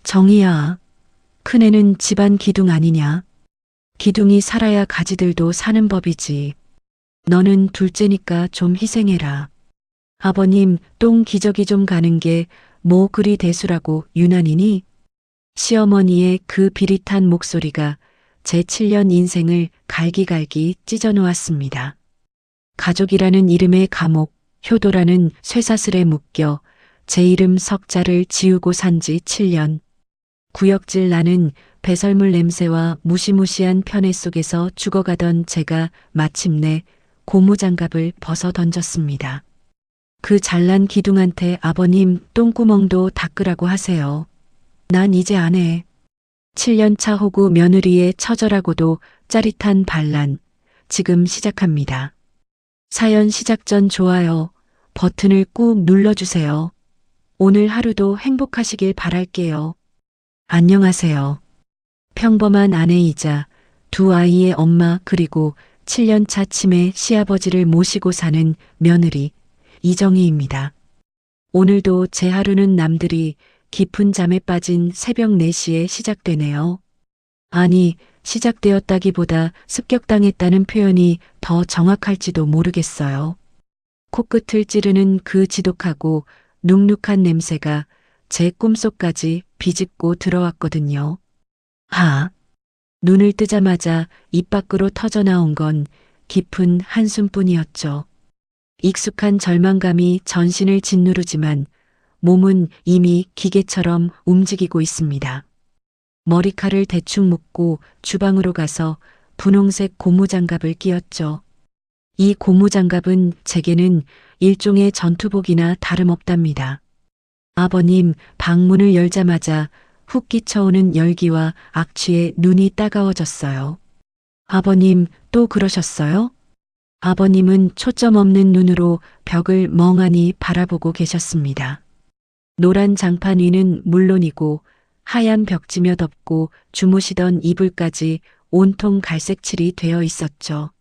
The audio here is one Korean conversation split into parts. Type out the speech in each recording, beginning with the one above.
정희야, 큰애는 집안 기둥 아니냐? 기둥이 살아야 가지들도 사는 법이지. 너는 둘째니까 좀 희생해라. 아버님 똥 기저귀 좀 가는 게 뭐 그리 대수라고 유난이니? 시어머니의 그 비릿한 목소리가 제 7년 인생을 갈기갈기 찢어 놓았습니다. 가족이라는 이름의 감옥, 효도라는 쇠사슬에 묶여 제 이름 석자를 지우고 산 지 7년. 구역질 나는 배설물 냄새와 무시무시한 편애 속에서 죽어가던 제가 마침내 고무장갑을 벗어 던졌습니다. 그 잘난 기둥한테 아버님 똥구멍도 닦으라고 하세요. 난 이제 안 해. 7년차 호구 며느리의 처절하고도 짜릿한 반란, 지금 시작합니다. 사연 시작 전 좋아요 버튼을 꾹 눌러주세요. 오늘 하루도 행복하시길 바랄게요. 안녕하세요. 평범한 아내이자 두 아이의 엄마 그리고 7년차 치매 시아버지를 모시고 사는 며느리 이정희입니다. 오늘도 제 하루는 남들이 깊은 잠에 빠진 새벽 4시에 시작되네요. 아니, 시작되었다기보다 습격당했다는 표현이 더 정확할지도 모르겠어요. 코끝을 찌르는 그 지독하고 눅눅한 냄새가 제 꿈속까지 비집고 들어왔거든요. 눈을 뜨자마자 입 밖으로 터져나온 건 깊은 한숨뿐이었죠. 익숙한 절망감이 전신을 짓누르지만 몸은 이미 기계처럼 움직이고 있습니다. 머리칼을 대충 묶고 주방으로 가서 분홍색 고무장갑을 끼웠죠. 이 고무장갑은 제게는 일종의 전투복이나 다름없답니다. 아버님 방문을 열자마자 훅 끼쳐오는 열기와 악취에 눈이 따가워졌어요. 아버님 또 그러셨어요? 아버님은 초점 없는 눈으로 벽을 멍하니 바라보고 계셨습니다. 노란 장판 위는 물론이고 하얀 벽지며 덮고 주무시던 이불까지 온통 갈색칠이 되어 있었죠.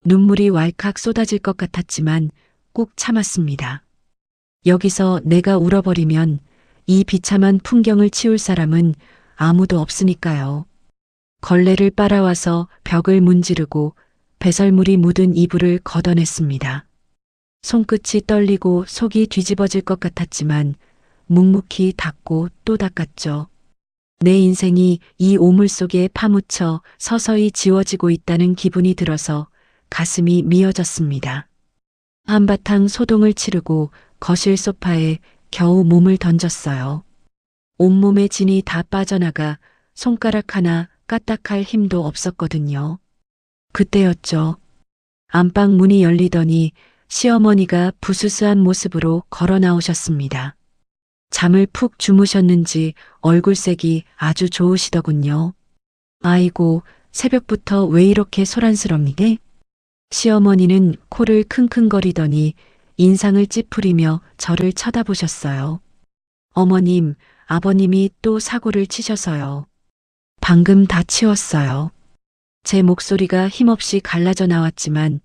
눈물이 왈칵 쏟아질 것 같았지만 꾹 참았습니다. 여기서 내가 울어버리면 이 비참한 풍경을 치울 사람은 아무도 없으니까요. 걸레를 빨아와서 벽을 문지르고 배설물이 묻은 이불을 걷어냈습니다. 손끝이 떨리고 속이 뒤집어질 것 같았지만 묵묵히 닦고 또 닦았죠. 내 인생이 이 오물 속에 파묻혀 서서히 지워지고 있다는 기분이 들어서 가슴이 미어졌습니다. 한바탕 소동을 치르고 거실 소파에 겨우 몸을 던졌어요. 온몸의 진이 다 빠져나가 손가락 하나 까딱할 힘도 없었거든요. 그때였죠. 안방 문이 열리더니 시어머니가 부스스한 모습으로 걸어 나오셨습니다. 잠을 푹 주무셨는지 얼굴색이 아주 좋으시더군요. 아이고, 새벽부터 왜 이렇게 소란스럽니게? 시어머니는 코를 킁킁거리더니 인상을 찌푸리며 저를 쳐다보셨어요. 어머님, 아버님이 또 사고를 치셔서요. 방금 다 치웠어요. 제 목소리가 힘없이 갈라져 나왔지만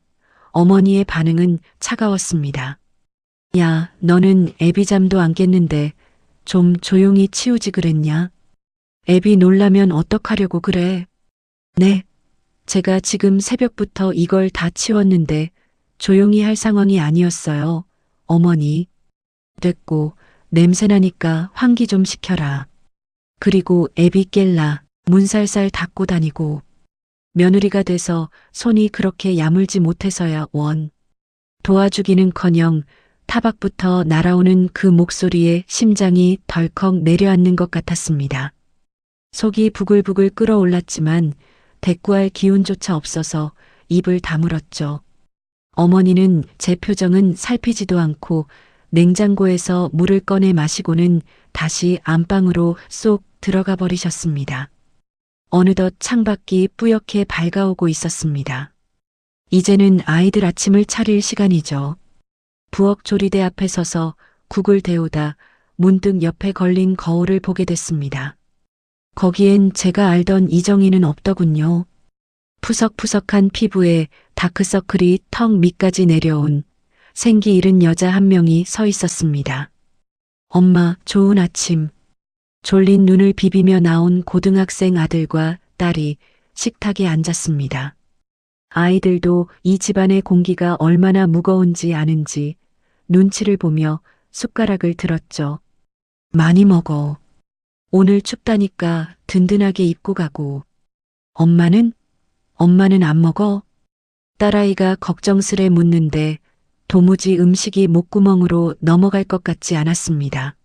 어머니의 반응은 차가웠습니다. 야, 너는 애비 잠도 안 깼는데 좀 조용히 치우지 그랬냐? 애비 놀라면 어떡하려고 그래? 네, 제가 지금 새벽부터 이걸 다 치웠는데 조용히 할 상황이 아니었어요. 어머니. 됐고, 냄새나니까 환기 좀 시켜라. 그리고 애비 깰라. 문 살살 닫고 다니고. 며느리가 돼서 손이 그렇게 야물지 못해서야 원. 도와주기는커녕 타박부터 날아오는 그 목소리에 심장이 덜컥 내려앉는 것 같았습니다. 속이 부글부글 끓어올랐지만 대꾸할 기운조차 없어서 입을 다물었죠. 어머니는 제 표정은 살피지도 않고 냉장고에서 물을 꺼내 마시고는 다시 안방으로 쏙 들어가 버리셨습니다. 어느덧 창밖이 뿌옇게 밝아오고 있었습니다. 이제는 아이들 아침을 차릴 시간이죠. 부엌 조리대 앞에 서서 국을 데우다 문득 옆에 걸린 거울을 보게 됐습니다. 거기엔 제가 알던 이정희는 없더군요. 푸석푸석한 피부에 다크서클이 턱 밑까지 내려온 생기 잃은 여자 한 명이 서 있었습니다. 엄마, 좋은 아침. 졸린 눈을 비비며 나온 고등학생 아들과 딸이 식탁에 앉았습니다. 아이들도 이 집안의 공기가 얼마나 무거운지 아는지 눈치를 보며 숟가락을 들었죠. 많이 먹어. 오늘 춥다니까 든든하게 입고 가고. 엄마는? 엄마는 안 먹어? 딸아이가 걱정스레 묻는데 도무지 음식이 목구멍으로 넘어갈 것 같지 않았습니다.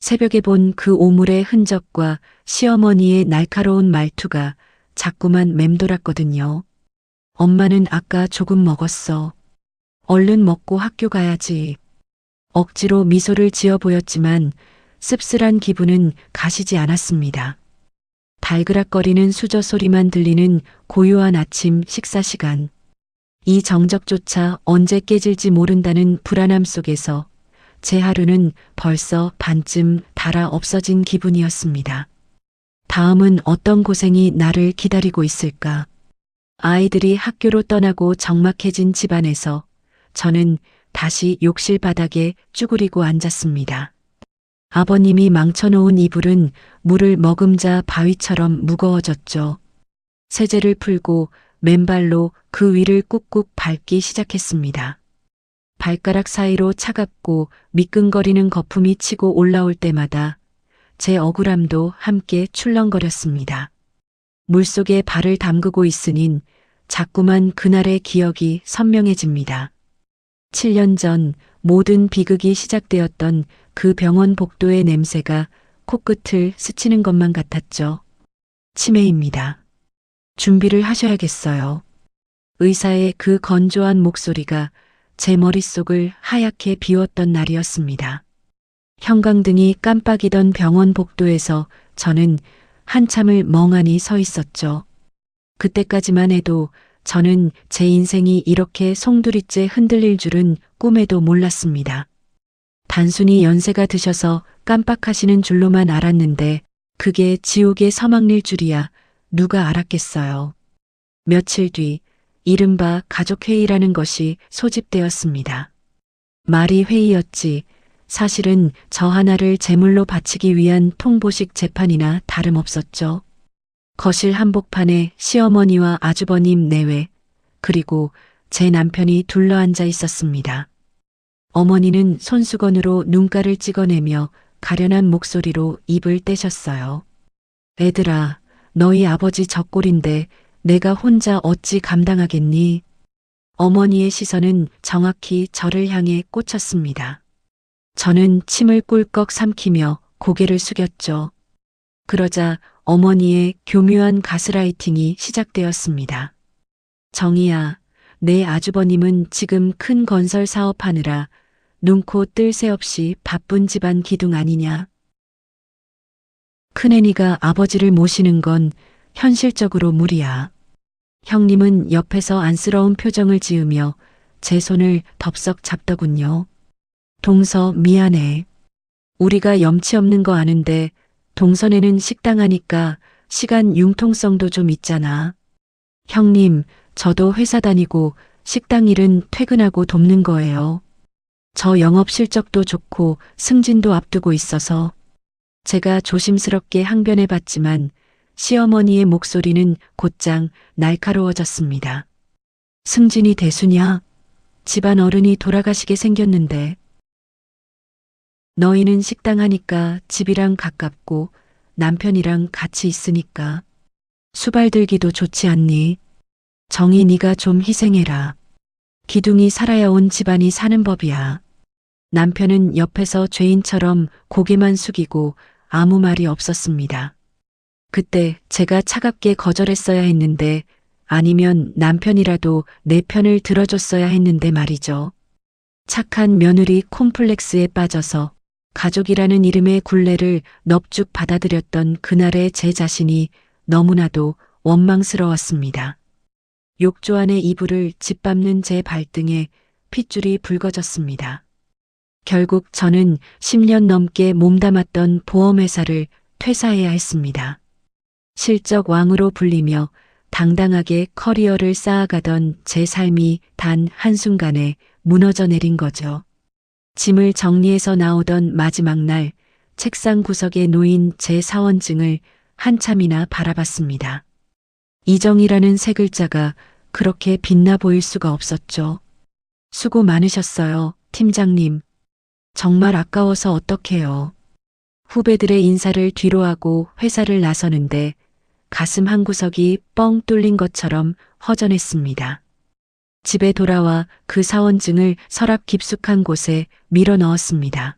새벽에 본 그 오물의 흔적과 시어머니의 날카로운 말투가 자꾸만 맴돌았거든요. 엄마는 아까 조금 먹었어. 얼른 먹고 학교 가야지. 억지로 미소를 지어 보였지만 씁쓸한 기분은 가시지 않았습니다. 달그락거리는 수저 소리만 들리는 고요한 아침 식사 시간. 이 정적조차 언제 깨질지 모른다는 불안함 속에서 제 하루는 벌써 반쯤 달아 없어진 기분이었습니다. 다음은 어떤 고생이 나를 기다리고 있을까? 아이들이 학교로 떠나고 적막해진 집안에서 저는 다시 욕실 바닥에 쭈그리고 앉았습니다. 아버님이 망쳐놓은 이불은 물을 머금자 바위처럼 무거워졌죠. 세제를 풀고 맨발로 그 위를 꾹꾹 밟기 시작했습니다. 발가락 사이로 차갑고 미끈거리는 거품이 치고 올라올 때마다 제 억울함도 함께 출렁거렸습니다. 물속에 발을 담그고 있으닌 자꾸만 그날의 기억이 선명해집니다. 7년 전 모든 비극이 시작되었던 그 병원 복도의 냄새가 코끝을 스치는 것만 같았죠. 치매입니다. 준비를 하셔야겠어요. 의사의 그 건조한 목소리가 제 머릿속을 하얗게 비웠던 날이었습니다. 형광등이 깜빡이던 병원 복도에서 저는 한참을 멍하니 서 있었죠. 그때까지만 해도 저는 제 인생이 이렇게 송두리째 흔들릴 줄은 꿈에도 몰랐습니다. 단순히 연세가 드셔서 깜빡하시는 줄로만 알았는데 그게 지옥의 서막릴 줄이야 누가 알았겠어요. 며칠 뒤 이른바 가족회의라는 것이 소집되었습니다. 말이 회의였지 사실은 저 하나를 제물로 바치기 위한 통보식 재판이나 다름없었죠. 거실 한복판에 시어머니와 아주버님 내외 그리고 제 남편이 둘러앉아 있었습니다. 어머니는 손수건으로 눈가를 찍어내며 가련한 목소리로 입을 떼셨어요. 애들아, 너희 아버지 젖골인데 내가 혼자 어찌 감당하겠니? 어머니의 시선은 정확히 저를 향해 꽂혔습니다. 저는 침을 꿀꺽 삼키며 고개를 숙였죠. 그러자 어머니의 교묘한 가스라이팅이 시작되었습니다. 정희야, 내 아주버님은 지금 큰 건설 사업하느라 눈코 뜰 새 없이 바쁜 집안 기둥 아니냐. 큰애니가 아버지를 모시는 건 현실적으로 무리야. 형님은 옆에서 안쓰러운 표정을 지으며 제 손을 덥석 잡더군요. 동서 미안해. 우리가 염치 없는 거 아는데 동선에는 식당 하니까 시간 융통성도 좀 있잖아. 형님, 저도 회사 다니고 식당 일은 퇴근하고 돕는 거예요. 저 영업 실적도 좋고 승진도 앞두고 있어서 제가 조심스럽게 항변해 봤지만 시어머니의 목소리는 곧장 날카로워졌습니다. 승진이 대수냐? 집안 어른이 돌아가시게 생겼는데. 너희는 식당 하니까 집이랑 가깝고 남편이랑 같이 있으니까 수발 들기도 좋지 않니? 정희 네가 좀 희생해라. 기둥이 살아야 온 집안이 사는 법이야. 남편은 옆에서 죄인처럼 고개만 숙이고 아무 말이 없었습니다. 그때 제가 차갑게 거절했어야 했는데 아니면 남편이라도 내 편을 들어줬어야 했는데 말이죠. 착한 며느리 콤플렉스에 빠져서 가족이라는 이름의 굴레를 넙죽 받아들였던 그날의 제 자신이 너무나도 원망스러웠습니다. 욕조 안의 이불을 짓밟는 제 발등에 핏줄이 붉어졌습니다. 결국 저는 10년 넘게 몸담았던 보험회사를 퇴사해야 했습니다. 실적 왕으로 불리며 당당하게 커리어를 쌓아가던 제 삶이 단 한순간에 무너져 내린 거죠. 짐을 정리해서 나오던 마지막 날 책상 구석에 놓인 제 사원증을 한참이나 바라봤습니다. 이정이라는 세 글자가 그렇게 빛나 보일 수가 없었죠. 수고 많으셨어요, 팀장님. 정말 아까워서 어떡해요. 후배들의 인사를 뒤로하고 회사를 나서는데 가슴 한구석이 뻥 뚫린 것처럼 허전했습니다. 집에 돌아와 그 사원증을 서랍 깊숙한 곳에 밀어 넣었습니다.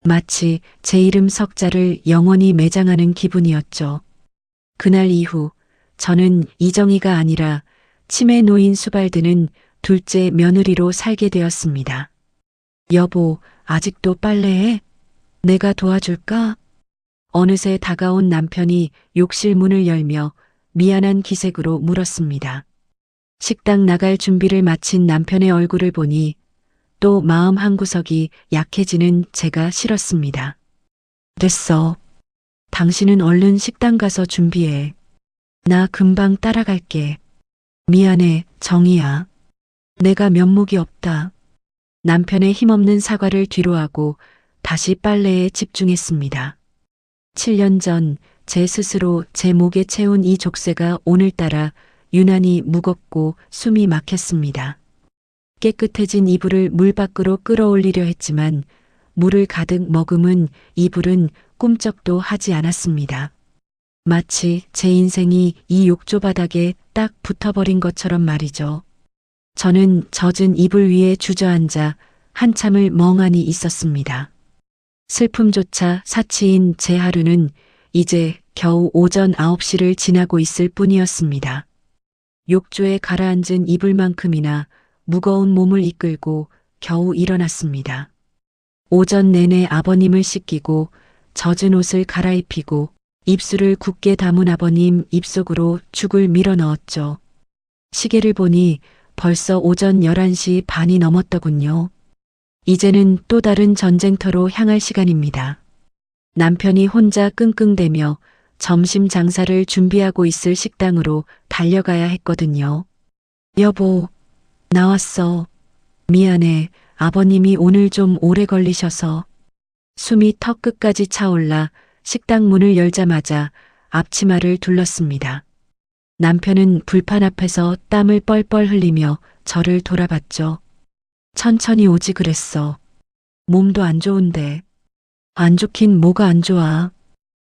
마치 제 이름 석자를 영원히 매장하는 기분이었죠. 그날 이후 저는 이정희가 아니라 치매 놓인 수발드는 둘째 며느리로 살게 되었습니다. 여보, 아직도 빨래해? 내가 도와줄까? 어느새 다가온 남편이 욕실 문을 열며 미안한 기색으로 물었습니다. 식당 나갈 준비를 마친 남편의 얼굴을 보니 또 마음 한구석이 약해지는 제가 싫었습니다. 됐어. 당신은 얼른 식당 가서 준비해. 나 금방 따라갈게. 미안해, 정희야. 내가 면목이 없다. 남편의 힘없는 사과를 뒤로하고 다시 빨래에 집중했습니다. 7년 전 제 스스로 제 목에 채운 이 족쇄가 오늘따라 유난히 무겁고 숨이 막혔습니다. 깨끗해진 이불을 물 밖으로 끌어올리려 했지만 물을 가득 머금은 이불은 꿈쩍도 하지 않았습니다. 마치 제 인생이 이 욕조 바닥에 딱 붙어버린 것처럼 말이죠. 저는 젖은 이불 위에 주저앉아 한참을 멍하니 있었습니다. 슬픔조차 사치인 제 하루는 이제 겨우 오전 9시를 지나고 있을 뿐이었습니다. 욕조에 가라앉은 이불만큼이나 무거운 몸을 이끌고 겨우 일어났습니다. 오전 내내 아버님을 씻기고 젖은 옷을 갈아입히고 입술을 굳게 담은 아버님 입속으로 죽을 밀어 넣었죠. 시계를 보니 벌써 오전 11시 반이 넘었더군요. 이제는 또 다른 전쟁터로 향할 시간입니다. 남편이 혼자 끙끙대며 점심 장사를 준비하고 있을 식당으로 달려가야 했거든요. 여보, 나왔어. 미안해. 아버님이 오늘 좀 오래 걸리셔서. 숨이 턱 끝까지 차올라 식당 문을 열자마자 앞치마를 둘렀습니다. 남편은 불판 앞에서 땀을 뻘뻘 흘리며 저를 돌아봤죠. 천천히 오지 그랬어. 몸도 안 좋은데. 안 좋긴 뭐가 안 좋아.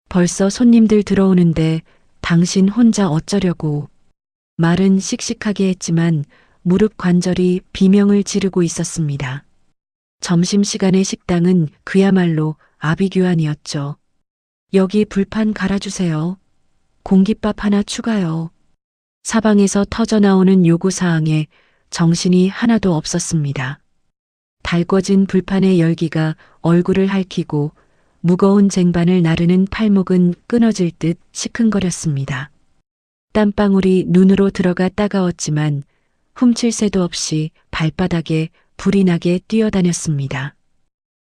벌써 손님들 들어오는데 당신 혼자 어쩌려고. 말은 씩씩하게 했지만 무릎 관절이 비명을 지르고 있었습니다. 점심시간의 식당은 그야말로 아비규환이었죠. 여기 불판 갈아주세요. 공깃밥 하나 추가요. 사방에서 터져나오는 요구사항에 정신이 하나도 없었습니다. 달궈진 불판의 열기가 얼굴을 핥히고 무거운 쟁반을 나르는 팔목은 끊어질 듯 시큰거렸습니다. 땀방울이 눈으로 들어가 따가웠지만 훔칠 새도 없이 발바닥에 불이 나게 뛰어다녔습니다.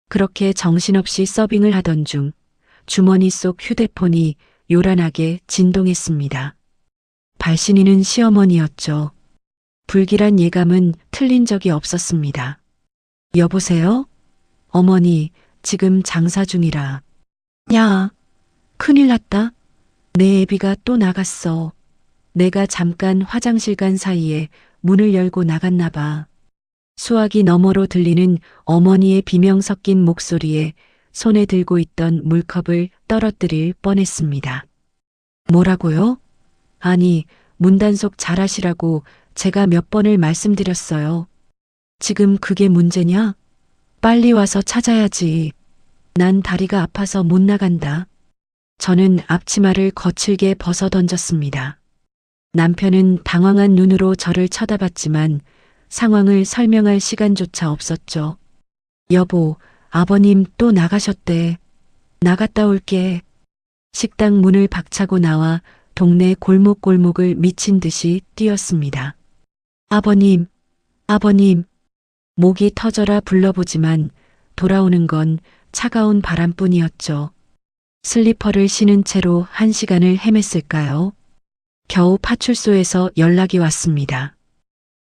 그렇게 정신없이 서빙을 하던 중 주머니 속 휴대폰이 요란하게 진동했습니다. 발신인은 시어머니였죠. 불길한 예감은 틀린 적이 없었습니다. 여보세요? 어머니, 지금 장사 중이라. 야, 큰일 났다. 내 애비가 또 나갔어. 내가 잠깐 화장실 간 사이에 문을 열고 나갔나 봐. 수화기 너머로 들리는 어머니의 비명 섞인 목소리에 손에 들고 있던 물컵을 떨어뜨릴 뻔했습니다. 뭐라고요? 아니, 문단속 잘하시라고 제가 몇 번을 말씀드렸어요. 지금 그게 문제냐? 빨리 와서 찾아야지. 난 다리가 아파서 못 나간다. 저는 앞치마를 거칠게 벗어 던졌습니다. 남편은 당황한 눈으로 저를 쳐다봤지만 상황을 설명할 시간조차 없었죠. 여보, 아버님 또 나가셨대. 나갔다 올게. 식당 문을 박차고 나와 동네 골목골목을 미친 듯이 뛰었습니다. 아버님, 아버님. 목이 터져라 불러보지만 돌아오는 건 차가운 바람뿐이었죠. 슬리퍼를 신은 채로 1시간을 헤맸을까요? 겨우 파출소에서 연락이 왔습니다.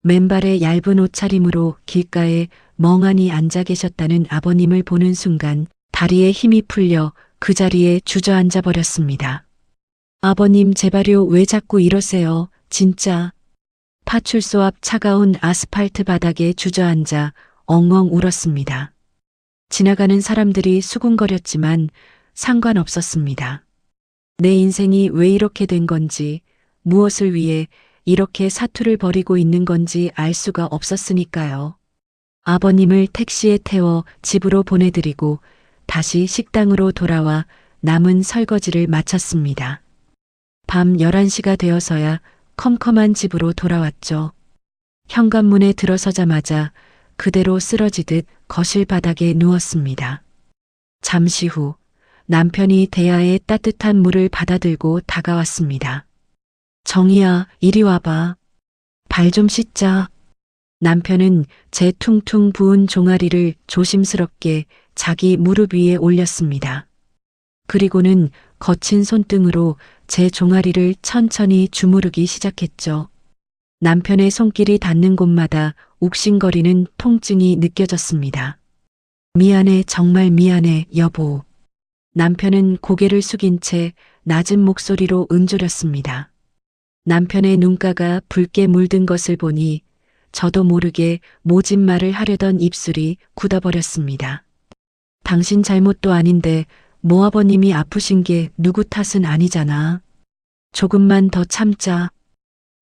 맨발의 얇은 옷차림으로 길가에 멍하니 앉아 계셨다는 아버님을 보는 순간 다리에 힘이 풀려 그 자리에 주저앉아 버렸습니다. 아버님 제발요 왜 자꾸 이러세요, 진짜. 파출소 앞 차가운 아스팔트 바닥에 주저앉아 엉엉 울었습니다. 지나가는 사람들이 수군거렸지만 상관없었습니다. 내 인생이 왜 이렇게 된 건지, 무엇을 위해 이렇게 사투를 벌이고 있는 건지 알 수가 없었으니까요. 아버님을 택시에 태워 집으로 보내드리고 다시 식당으로 돌아와 남은 설거지를 마쳤습니다. 밤 11시가 되어서야 컴컴한 집으로 돌아왔죠. 현관문에 들어서자마자 그대로 쓰러지듯 거실 바닥에 누웠습니다. 잠시 후 남편이 대야에 따뜻한 물을 받아들고 다가왔습니다. 정희야, 이리 와봐. 발 좀 씻자. 남편은 제 퉁퉁 부은 종아리를 조심스럽게 자기 무릎 위에 올렸습니다. 그리고는 거친 손등으로 제 종아리를 천천히 주무르기 시작했죠. 남편의 손길이 닿는 곳마다 욱신거리는 통증이 느껴졌습니다. 미안해, 정말 미안해, 여보. 남편은 고개를 숙인 채 낮은 목소리로 은조렸습니다. 남편의 눈가가 붉게 물든 것을 보니 저도 모르게 모진 말을 하려던 입술이 굳어버렸습니다. 당신 잘못도 아닌데 모아버님이 아프신 게 누구 탓은 아니잖아. 조금만 더 참자.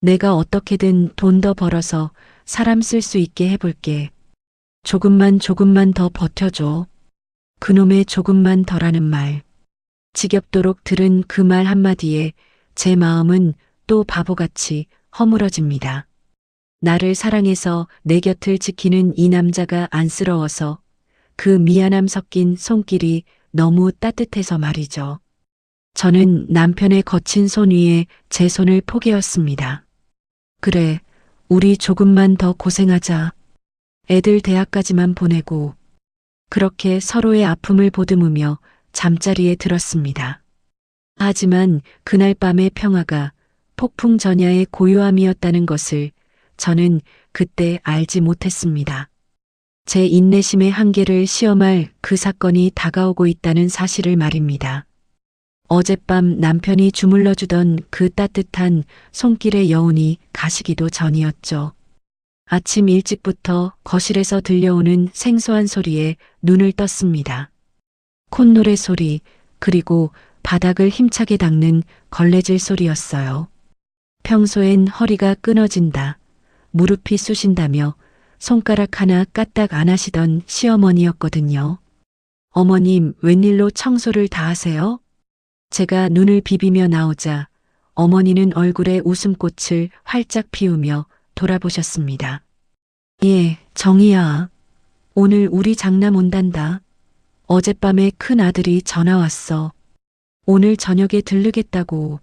내가 어떻게든 돈 더 벌어서 사람 쓸 수 있게 해볼게. 조금만 더 버텨줘. 그놈의 조금만 더라는 말. 지겹도록 들은 그 말 한마디에 제 마음은 또 바보같이 허물어집니다. 나를 사랑해서 내 곁을 지키는 이 남자가 안쓰러워서 그 미안함 섞인 손길이 너무 따뜻해서 말이죠. 저는 남편의 거친 손 위에 제 손을 포개었습니다. 그래, 우리 조금만 더 고생하자. 애들 대학까지만 보내고. 그렇게 서로의 아픔을 보듬으며 잠자리에 들었습니다. 하지만 그날 밤의 평화가 폭풍 전야의 고요함이었다는 것을 저는 그때 알지 못했습니다. 제 인내심의 한계를 시험할 그 사건이 다가오고 있다는 사실을 말입니다. 어젯밤 남편이 주물러 주던 그 따뜻한 손길의 여운이 가시기도 전이었죠. 아침 일찍부터 거실에서 들려오는 생소한 소리에 눈을 떴습니다. 콧노래 소리, 그리고 바닥을 힘차게 닦는 걸레질 소리였어요. 평소엔 허리가 끊어진다, 무릎이 쑤신다며 손가락 하나 까딱 안 하시던 시어머니였거든요. 어머님, 웬일로 청소를 다 하세요? 제가 눈을 비비며 나오자 어머니는 얼굴에 웃음꽃을 활짝 피우며 돌아보셨습니다. 예, 정희야. 오늘 우리 장남 온단다. 어젯밤에 큰 아들이 전화 왔어. 오늘 저녁에 들르겠다고.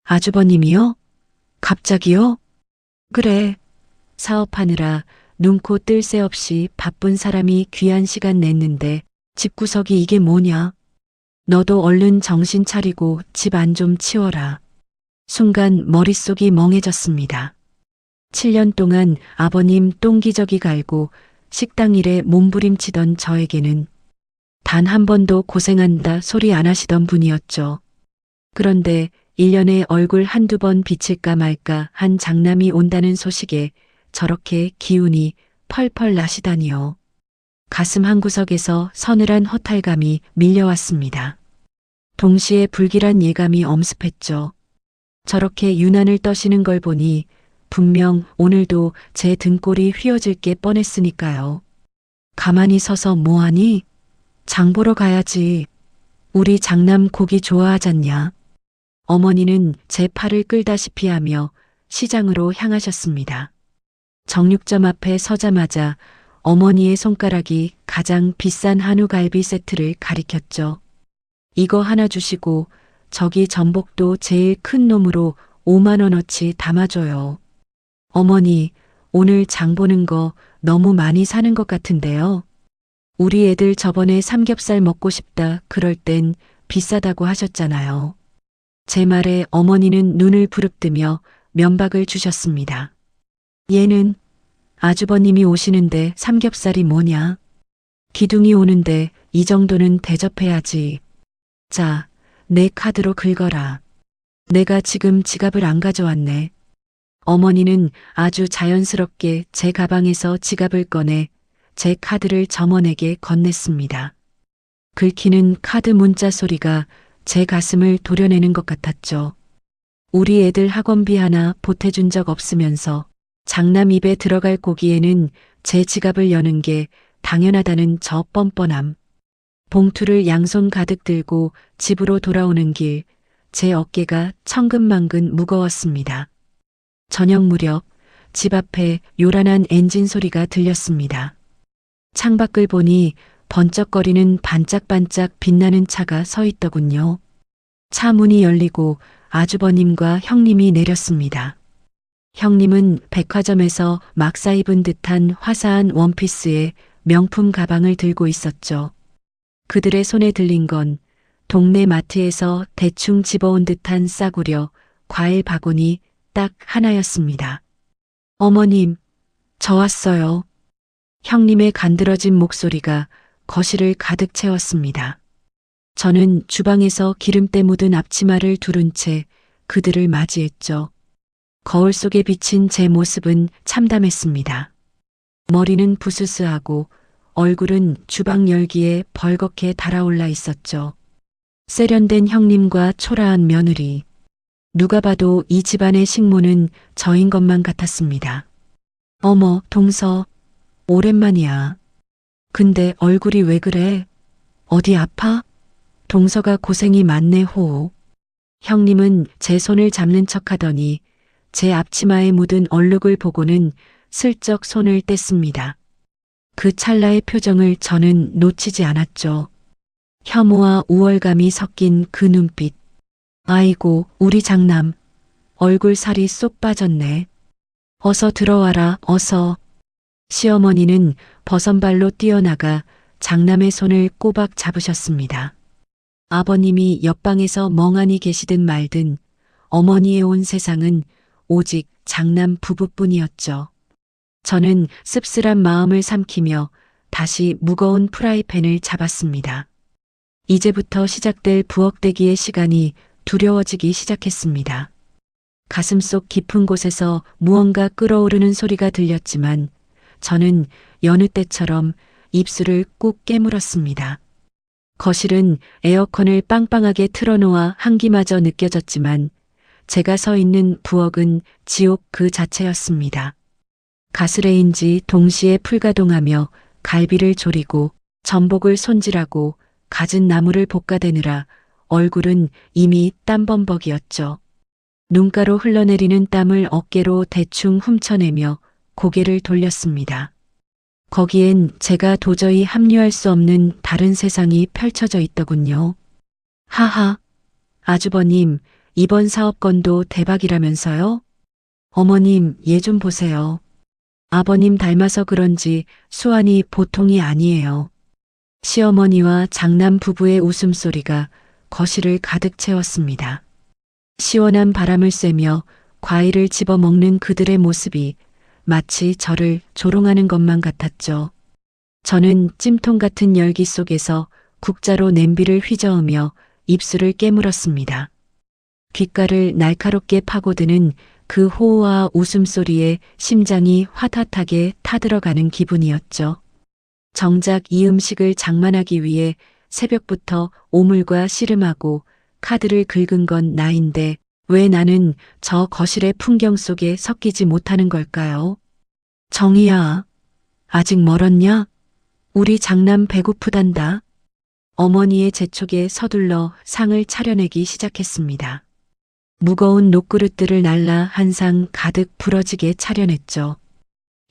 아주버님이요? 갑자기요? 그래. 사업하느라 눈코 뜰 새 없이 바쁜 사람이 귀한 시간 냈는데 집구석이 이게 뭐냐? 너도 얼른 정신 차리고 집 안 좀 치워라. 순간 머릿속이 멍해졌습니다. 7년 동안 아버님 똥기저귀 갈고 식당 일에 몸부림치던 저에게는 단 한 번도 고생한다 소리 안 하시던 분이었죠. 그런데 1년에 얼굴 한두 번 비칠까 말까 한 장남이 온다는 소식에 저렇게 기운이 펄펄 나시다니요. 가슴 한구석에서 서늘한 허탈감이 밀려왔습니다. 동시에 불길한 예감이 엄습했죠. 저렇게 유난을 떠시는 걸 보니 분명 오늘도 제 등골이 휘어질 게 뻔했으니까요. 가만히 서서 뭐하니? 장 보러 가야지. 우리 장남 고기 좋아하잖냐. 어머니는 제 팔을 끌다시피 하며 시장으로 향하셨습니다. 정육점 앞에 서자마자 어머니의 손가락이 가장 비싼 한우 갈비 세트를 가리켰죠. 이거 하나 주시고 저기 전복도 제일 큰 놈으로 5만 원어치 담아줘요. 어머니, 오늘 장 보는 거 너무 많이 사는 것 같은데요. 우리 애들 저번에 삼겹살 먹고 싶다 그럴 땐 비싸다고 하셨잖아요. 제 말에 어머니는 눈을 부릅뜨며 면박을 주셨습니다. 얘는 아주버님이 오시는데 삼겹살이 뭐냐? 기둥이 오는데 이 정도는 대접해야지. 자, 내 카드로 긁어라. 내가 지금 지갑을 안 가져왔네. 어머니는 아주 자연스럽게 제 가방에서 지갑을 꺼내 제 카드를 점원에게 건넸습니다. 긁히는 카드 문자 소리가 제 가슴을 도려내는 것 같았죠. 우리 애들 학원비 하나 보태준 적 없으면서 장남 입에 들어갈 고기에는 제 지갑을 여는 게 당연하다는 저 뻔뻔함. 봉투를 양손 가득 들고 집으로 돌아오는 길, 제 어깨가 천근만근 무거웠습니다. 저녁 무렵 집 앞에 요란한 엔진 소리가 들렸습니다. 창밖을 보니 번쩍거리는 반짝반짝 빛나는 차가 서 있더군요. 차 문이 열리고 아주버님과 형님이 내렸습니다. 형님은 백화점에서 막 사입은 듯한 화사한 원피스에 명품 가방을 들고 있었죠. 그들의 손에 들린 건 동네 마트에서 대충 집어온 듯한 싸구려 과일 바구니 딱 하나였습니다. 어머님, 저 왔어요. 형님의 간드러진 목소리가 거실을 가득 채웠습니다. 저는 주방에서 기름때 묻은 앞치마를 두른 채 그들을 맞이했죠. 거울 속에 비친 제 모습은 참담했습니다. 머리는 부스스하고 얼굴은 주방 열기에 벌겋게 달아올라 있었죠. 세련된 형님과 초라한 며느리. 누가 봐도 이 집안의 식모는 저인 것만 같았습니다. 어머, 동서. 오랜만이야. 근데 얼굴이 왜 그래? 어디 아파? 동서가 고생이 많네 호호. 형님은 제 손을 잡는 척하더니 제 앞치마에 묻은 얼룩을 보고는 슬쩍 손을 뗐습니다. 그 찰나의 표정을 저는 놓치지 않았죠. 혐오와 우월감이 섞인 그 눈빛. 아이고, 우리 장남. 얼굴 살이 쏙 빠졌네. 어서 들어와라, 어서. 시어머니는 버선발로 뛰어나가 장남의 손을 꼬박 잡으셨습니다. 아버님이 옆방에서 멍하니 계시든 말든 어머니의 온 세상은 오직 장남 부부뿐이었죠. 저는 씁쓸한 마음을 삼키며 다시 무거운 프라이팬을 잡았습니다. 이제부터 시작될 부엌대기의 시간이 두려워지기 시작했습니다. 가슴속 깊은 곳에서 무언가 끓어오르는 소리가 들렸지만 저는 여느 때처럼 입술을 꾹 깨물었습니다. 거실은 에어컨을 빵빵하게 틀어놓아 한기마저 느껴졌지만 제가 서 있는 부엌은 지옥 그 자체였습니다. 가스레인지 동시에 풀가동하며 갈비를 조리고 전복을 손질하고 갖은 나물을 볶아대느라 얼굴은 이미 땀범벅이었죠. 눈가로 흘러내리는 땀을 어깨로 대충 훔쳐내며 고개를 돌렸습니다. 거기엔 제가 도저히 합류할 수 없는 다른 세상이 펼쳐져 있더군요. 하하, 아주버님, 이번 사업건도 대박이라면서요? 어머님, 얘 좀 보세요. 아버님 닮아서 그런지 수완이 보통이 아니에요. 시어머니와 장남 부부의 웃음소리가 거실을 가득 채웠습니다. 시원한 바람을 쐬며 과일을 집어먹는 그들의 모습이 마치 저를 조롱하는 것만 같았죠. 저는 찜통 같은 열기 속에서 국자로 냄비를 휘저으며 입술을 깨물었습니다. 귓가를 날카롭게 파고드는 그 호호와 웃음소리에 심장이 화탓하게 타들어가는 기분이었죠. 정작 이 음식을 장만하기 위해 새벽부터 오물과 씨름하고 카드를 긁은 건 나인데 왜 나는 저 거실의 풍경 속에 섞이지 못하는 걸까요? 정희야, 아직 멀었냐? 우리 장남 배고프단다. 어머니의 재촉에 서둘러 상을 차려내기 시작했습니다. 무거운 녹그릇들을 날라 한 상 가득 부러지게 차려냈죠.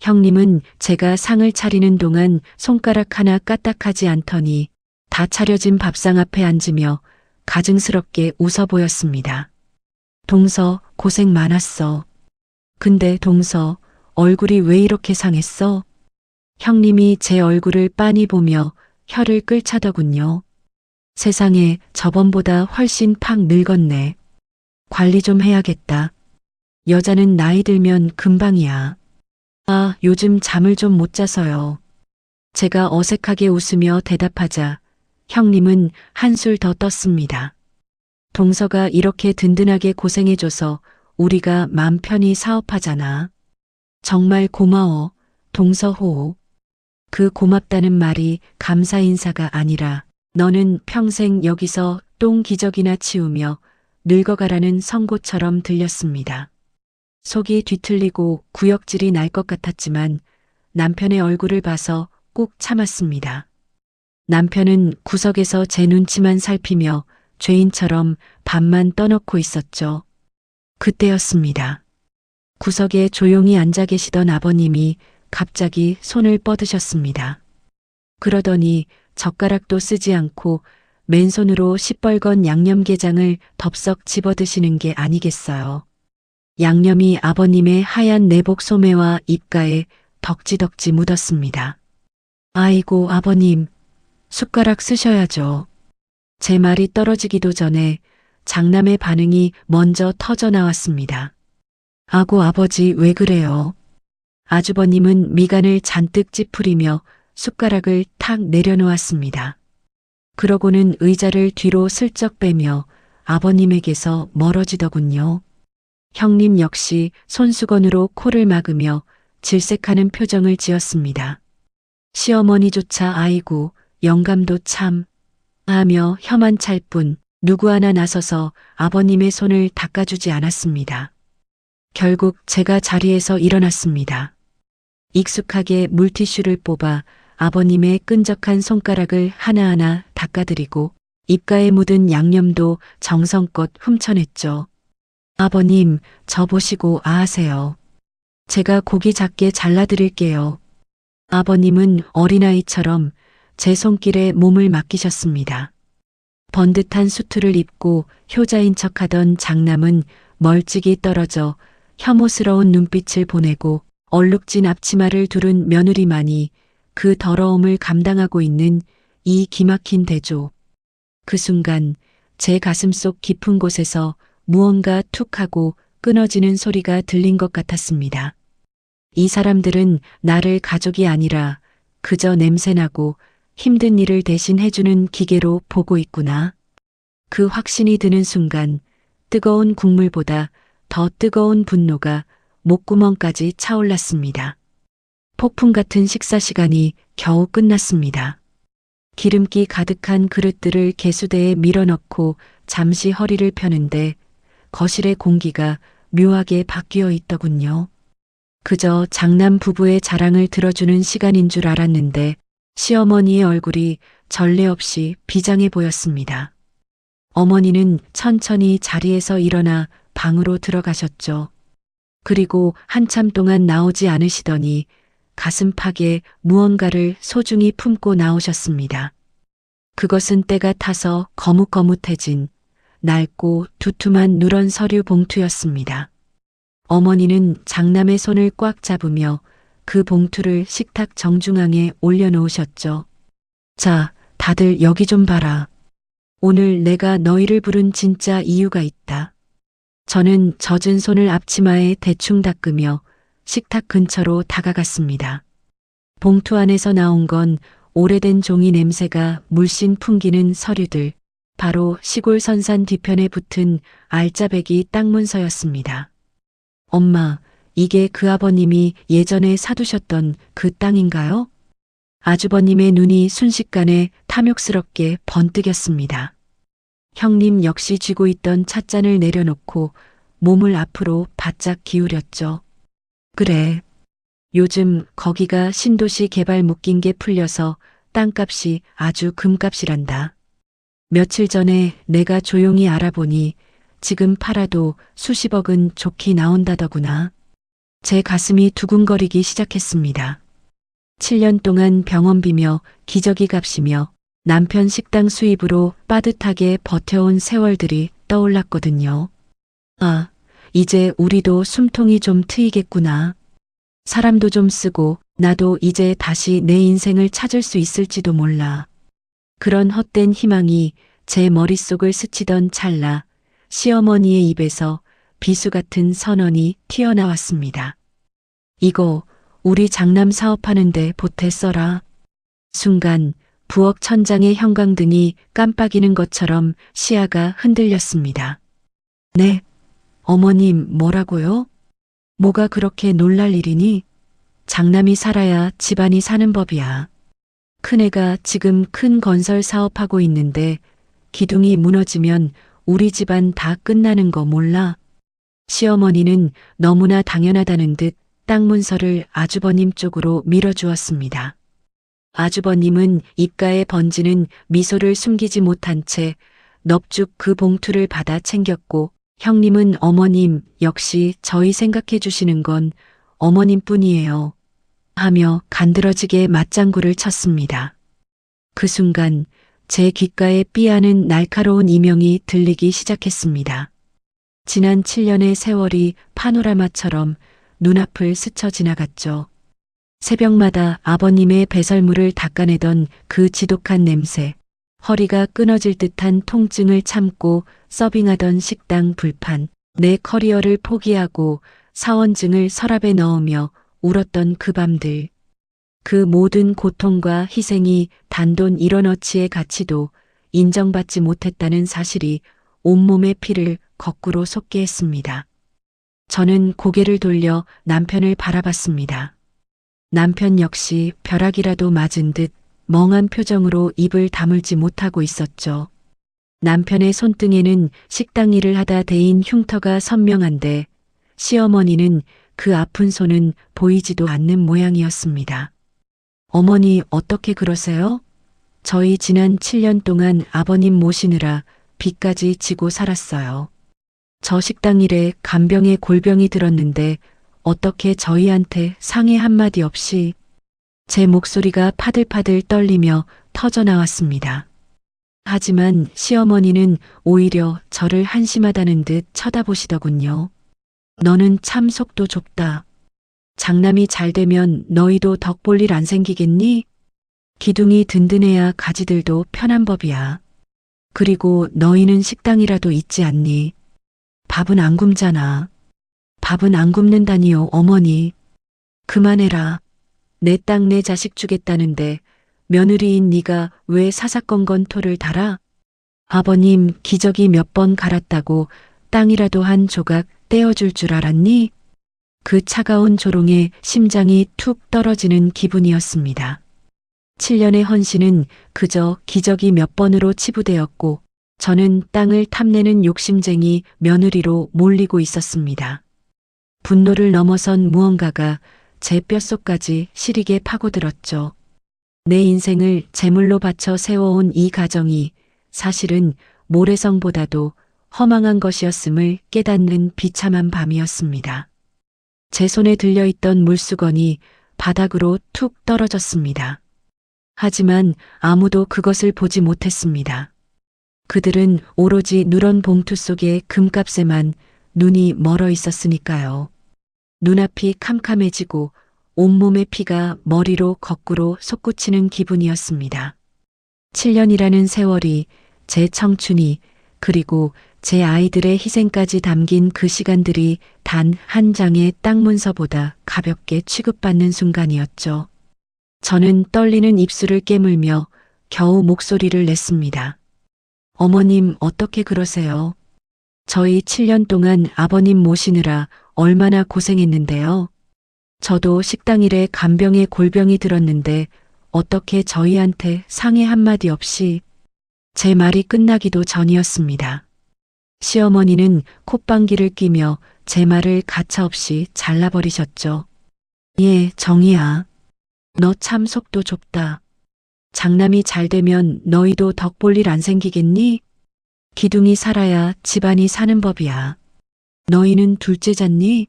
형님은 제가 상을 차리는 동안 손가락 하나 까딱하지 않더니 다 차려진 밥상 앞에 앉으며 가증스럽게 웃어 보였습니다. 동서, 고생 많았어. 근데 동서, 얼굴이 왜 이렇게 상했어? 형님이 제 얼굴을 빤히 보며 혀를 끌차더군요. 세상에 저번보다 훨씬 팍 늙었네. 관리 좀 해야겠다. 여자는 나이 들면 금방이야. 아, 요즘 잠을 좀 못 자서요. 제가 어색하게 웃으며 대답하자 형님은 한술 더 떴습니다. 동서가 이렇게 든든하게 고생해줘서 우리가 맘 편히 사업하잖아. 정말 고마워, 동서호. 그 고맙다는 말이 감사 인사가 아니라 너는 평생 여기서 똥 기저귀나 치우며 늙어가라는 선고처럼 들렸습니다. 속이 뒤틀리고 구역질이 날 것 같았지만 남편의 얼굴을 봐서 꾹 참았습니다. 남편은 구석에서 제 눈치만 살피며 죄인처럼 밥만 떠넣고 있었죠. 그때였습니다. 구석에 조용히 앉아 계시던 아버님이 갑자기 손을 뻗으셨습니다. 그러더니 젓가락도 쓰지 않고 맨손으로 시뻘건 양념게장을 덥석 집어드시는 게 아니겠어요. 양념이 아버님의 하얀 내복 소매와 입가에 덕지덕지 묻었습니다. 아이고 아버님, 숟가락 쓰셔야죠. 제 말이 떨어지기도 전에 장남의 반응이 먼저 터져 나왔습니다. 아고 아버지 왜 그래요? 아주버님은 미간을 잔뜩 찌푸리며 숟가락을 탁 내려놓았습니다. 그러고는 의자를 뒤로 슬쩍 빼며 아버님에게서 멀어지더군요. 형님 역시 손수건으로 코를 막으며 질색하는 표정을 지었습니다. 시어머니조차 아이고 영감도 참 하며 혀만 찰 뿐 누구 하나 나서서 아버님의 손을 닦아주지 않았습니다. 결국 제가 자리에서 일어났습니다. 익숙하게 물티슈를 뽑아 아버님의 끈적한 손가락을 하나하나 닦아드리고 입가에 묻은 양념도 정성껏 훔쳐냈죠. 아버님, 저 보시고 아하세요. 제가 고기 작게 잘라드릴게요. 아버님은 어린아이처럼 제 손길에 몸을 맡기셨습니다. 번듯한 수트를 입고 효자인 척하던 장남은 멀찍이 떨어져 혐오스러운 눈빛을 보내고 얼룩진 앞치마를 두른 며느리만이 그 더러움을 감당하고 있는 이 기막힌 대조. 그 순간 제 가슴속 깊은 곳에서 무언가 툭 하고 끊어지는 소리가 들린 것 같았습니다. 이 사람들은 나를 가족이 아니라 그저 냄새나고 힘든 일을 대신 해주는 기계로 보고 있구나. 그 확신이 드는 순간 뜨거운 국물보다 더 뜨거운 분노가 목구멍까지 차올랐습니다. 폭풍 같은 식사 시간이 겨우 끝났습니다. 기름기 가득한 그릇들을 개수대에 밀어넣고 잠시 허리를 펴는데 거실의 공기가 묘하게 바뀌어 있더군요. 그저 장남 부부의 자랑을 들어주는 시간인 줄 알았는데 시어머니의 얼굴이 전례 없이 비장해 보였습니다. 어머니는 천천히 자리에서 일어나 방으로 들어가셨죠. 그리고 한참 동안 나오지 않으시더니 가슴팍에 무언가를 소중히 품고 나오셨습니다. 그것은 때가 타서 거뭇거뭇해진 낡고 두툼한 누런 서류 봉투였습니다. 어머니는 장남의 손을 꽉 잡으며 그 봉투를 식탁 정중앙에 올려놓으셨죠. 자, 다들 여기 좀 봐라. 오늘 내가 너희를 부른 진짜 이유가 있다. 저는 젖은 손을 앞치마에 대충 닦으며 식탁 근처로 다가갔습니다. 봉투 안에서 나온 건 오래된 종이 냄새가 물씬 풍기는 서류들, 바로 시골 선산 뒤편에 붙은 알짜배기 땅 문서였습니다. 엄마, 이게 그 아버님이 예전에 사두셨던 그 땅인가요? 아주버님의 눈이 순식간에 탐욕스럽게 번뜩였습니다. 형님 역시 쥐고 있던 찻잔을 내려놓고 몸을 앞으로 바짝 기울였죠. 그래. 요즘 거기가 신도시 개발 묶인 게 풀려서 땅값이 아주 금값이란다. 며칠 전에 내가 조용히 알아보니 지금 팔아도 수십억은 좋게 나온다더구나. 제 가슴이 두근거리기 시작했습니다. 7년 동안 병원비며 기저귀 값이며 남편 식당 수입으로 빠듯하게 버텨온 세월들이 떠올랐거든요. 아, 이제 우리도 숨통이 좀 트이겠구나. 사람도 좀 쓰고 나도 이제 다시 내 인생을 찾을 수 있을지도 몰라. 그런 헛된 희망이 제 머릿속을 스치던 찰나 시어머니의 입에서 비수 같은 선언이 튀어나왔습니다. 이거 우리 장남 사업하는데 보태 써라. 순간 부엌 천장의 형광등이 깜빡이는 것처럼 시야가 흔들렸습니다. 네, 어머님 뭐라고요? 뭐가 그렇게 놀랄 일이니? 장남이 살아야 집안이 사는 법이야. 큰애가 지금 큰 건설 사업하고 있는데 기둥이 무너지면 우리 집안 다 끝나는 거 몰라? 시어머니는 너무나 당연하다는 듯 땅 문서를 아주버님 쪽으로 밀어주었습니다. 아주버님은 입가에 번지는 미소를 숨기지 못한 채 넙죽 그 봉투를 받아 챙겼고, 형님은 어머님 역시 저희 생각해 주시는 건 어머님뿐이에요 하며 간드러지게 맞장구를 쳤습니다. 그 순간 제 귓가에 삐하는 날카로운 이명이 들리기 시작했습니다. 지난 7년의 세월이 파노라마처럼 눈앞을 스쳐 지나갔죠. 새벽마다 아버님의 배설물을 닦아내던 그 지독한 냄새, 허리가 끊어질 듯한 통증을 참고 서빙하던 식당 불판, 내 커리어를 포기하고 사원증을 서랍에 넣으며 울었던 그 밤들. 그 모든 고통과 희생이 단돈 1원어치의 가치도 인정받지 못했다는 사실이 온몸의 피를 거꾸로 솟게 했습니다. 저는 고개를 돌려 남편을 바라봤습니다. 남편 역시 벼락이라도 맞은 듯 멍한 표정으로 입을 다물지 못하고 있었죠. 남편의 손등에는 식당 일을 하다 데인 흉터가 선명한데 시어머니는 그 아픈 손은 보이지도 않는 모양이었습니다. 어머니 어떻게 그러세요? 저희 지난 7년 동안 아버님 모시느라 빚까지 지고 살았어요. 저 식당 일에 간병에 골병이 들었는데 어떻게 저희한테 상의 한마디 없이. 제 목소리가 파들파들 떨리며 터져 나왔습니다. 하지만 시어머니는 오히려 저를 한심하다는 듯 쳐다보시더군요. 너는 참 속도 좁다. 장남이 잘 되면 너희도 덕 볼 일 안 생기겠니? 기둥이 든든해야 가지들도 편한 법이야. 그리고 너희는 식당이라도 있지 않니? 밥은 안 굶잖아. 밥은 안 굶는다니요, 어머니. 그만해라. 내 땅 내 자식 주겠다는데 며느리인 네가 왜 사사건건 토를 달아? 아버님 기저귀 몇 번 갈았다고 땅이라도 한 조각 떼어줄 줄 알았니? 그 차가운 조롱에 심장이 툭 떨어지는 기분이었습니다. 7년의 헌신은 그저 기저귀 몇 번으로 치부되었고 저는 땅을 탐내는 욕심쟁이 며느리로 몰리고 있었습니다. 분노를 넘어선 무언가가 제 뼛속까지 시리게 파고들었죠. 내 인생을 제물로 바쳐 세워온 이 가정이 사실은 모래성보다도 허망한 것이었음을 깨닫는 비참한 밤이었습니다. 제 손에 들려있던 물수건이 바닥으로 툭 떨어졌습니다. 하지만 아무도 그것을 보지 못했습니다. 그들은 오로지 누런 봉투 속의 금값에만 눈이 멀어 있었으니까요. 눈앞이 캄캄해지고 온몸의 피가 머리로 거꾸로 솟구치는 기분이었습니다. 7년이라는 세월이, 제 청춘이, 그리고 제 아이들의 희생까지 담긴 그 시간들이 단 한 장의 땅 문서보다 가볍게 취급받는 순간이었죠. 저는 떨리는 입술을 깨물며 겨우 목소리를 냈습니다. 어머님 어떻게 그러세요? 저희 7년 동안 아버님 모시느라 얼마나 고생했는데요. 저도 식당 일에 간병에 골병이 들었는데 어떻게 저희한테 상의 한마디 없이. 제 말이 끝나기도 전이었습니다. 시어머니는 콧방귀를 뀌며 제 말을 가차없이 잘라버리셨죠. 예, 정이야. 너 참 속도 좁다. 장남이 잘 되면 너희도 덕 볼 일 안 생기겠니? 기둥이 살아야 집안이 사는 법이야. 너희는 둘째잖니?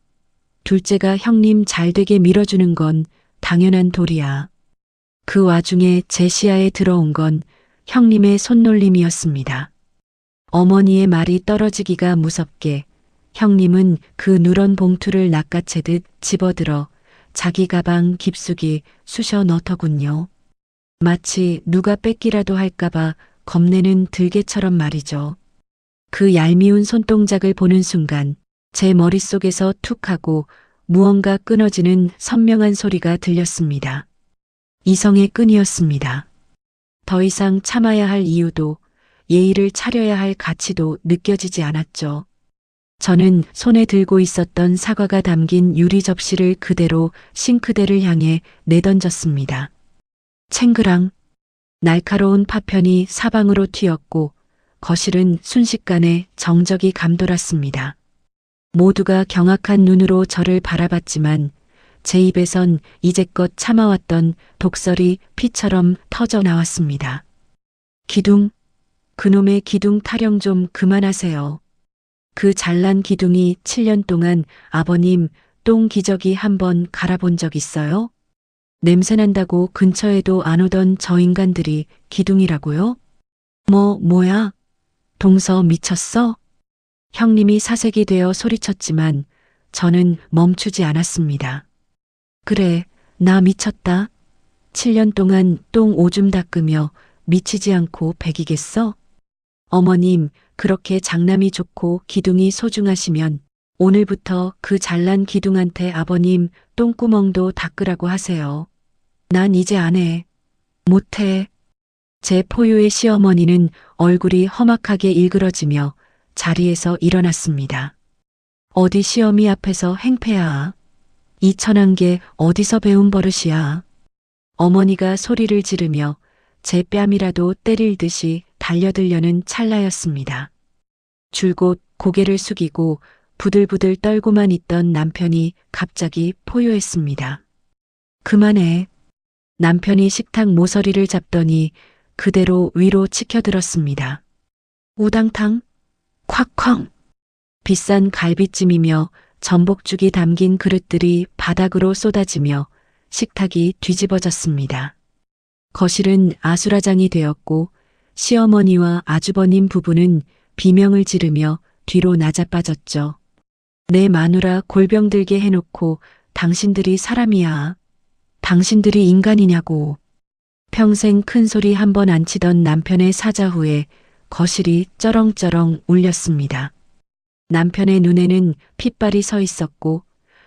둘째가 형님 잘 되게 밀어주는 건 당연한 도리야. 그 와중에 제 시야에 들어온 건 형님의 손놀림이었습니다. 어머니의 말이 떨어지기가 무섭게 형님은 그 누런 봉투를 낚아채듯 집어들어 자기 가방 깊숙이 쑤셔 넣더군요. 마치 누가 뺏기라도 할까봐 겁내는 들개처럼 말이죠. 그 얄미운 손동작을 보는 순간 제 머릿속에서 툭 하고 무언가 끊어지는 선명한 소리가 들렸습니다. 이성의 끈이었습니다. 더 이상 참아야 할 이유도 예의를 차려야 할 가치도 느껴지지 않았죠. 저는 손에 들고 있었던 사과가 담긴 유리 접시를 그대로 싱크대를 향해 내던졌습니다. 챙그랑 날카로운 파편이 사방으로 튀었고 거실은 순식간에 정적이 감돌았습니다. 모두가 경악한 눈으로 저를 바라봤지만 제 입에선 이제껏 참아왔던 독설이 피처럼 터져 나왔습니다. 기둥, 그놈의 기둥 타령 좀 그만하세요. 그 잘난 기둥이 7년 동안 아버님 똥 기저귀 한번 갈아본 적 있어요? 냄새난다고 근처에도 안 오던 저 인간들이 기둥이라고요? 뭐야? 동서 미쳤어? 형님이 사색이 되어 소리쳤지만 저는 멈추지 않았습니다. 그래, 나 미쳤다. 7년 동안 똥 오줌 닦으며 미치지 않고 배기겠어? 어머님, 그렇게 장남이 좋고 기둥이 소중하시면 오늘부터 그 잘난 기둥한테 아버님 똥구멍도 닦으라고 하세요. 난 이제 안 해. 못해. 제 포유의 시어머니는 얼굴이 험악하게 일그러지며 자리에서 일어났습니다. 어디 시어미 앞에서 행패야. 이 천한 게 어디서 배운 버릇이야. 어머니가 소리를 지르며 제 뺨이라도 때릴 듯이 달려들려는 찰나였습니다. 줄곧 고개를 숙이고 부들부들 떨고만 있던 남편이 갑자기 포효했습니다. 그만해. 남편이 식탁 모서리를 잡더니 그대로 위로 치켜들었습니다. 우당탕, 콱쾅. 비싼 갈비찜이며 전복죽이 담긴 그릇들이 바닥으로 쏟아지며 식탁이 뒤집어졌습니다. 거실은 아수라장이 되었고 시어머니와 아주버님 부부는 비명을 지르며 뒤로 나자빠졌죠. 내 마누라 골병 들게 해놓고 당신들이 사람이야. 당신들이 인간이냐고. 평생 큰 소리 한 번 안 치던 남편의 사자 후에 거실이 쩌렁쩌렁 울렸습니다. 남편의 눈에는 핏발이 서 있었고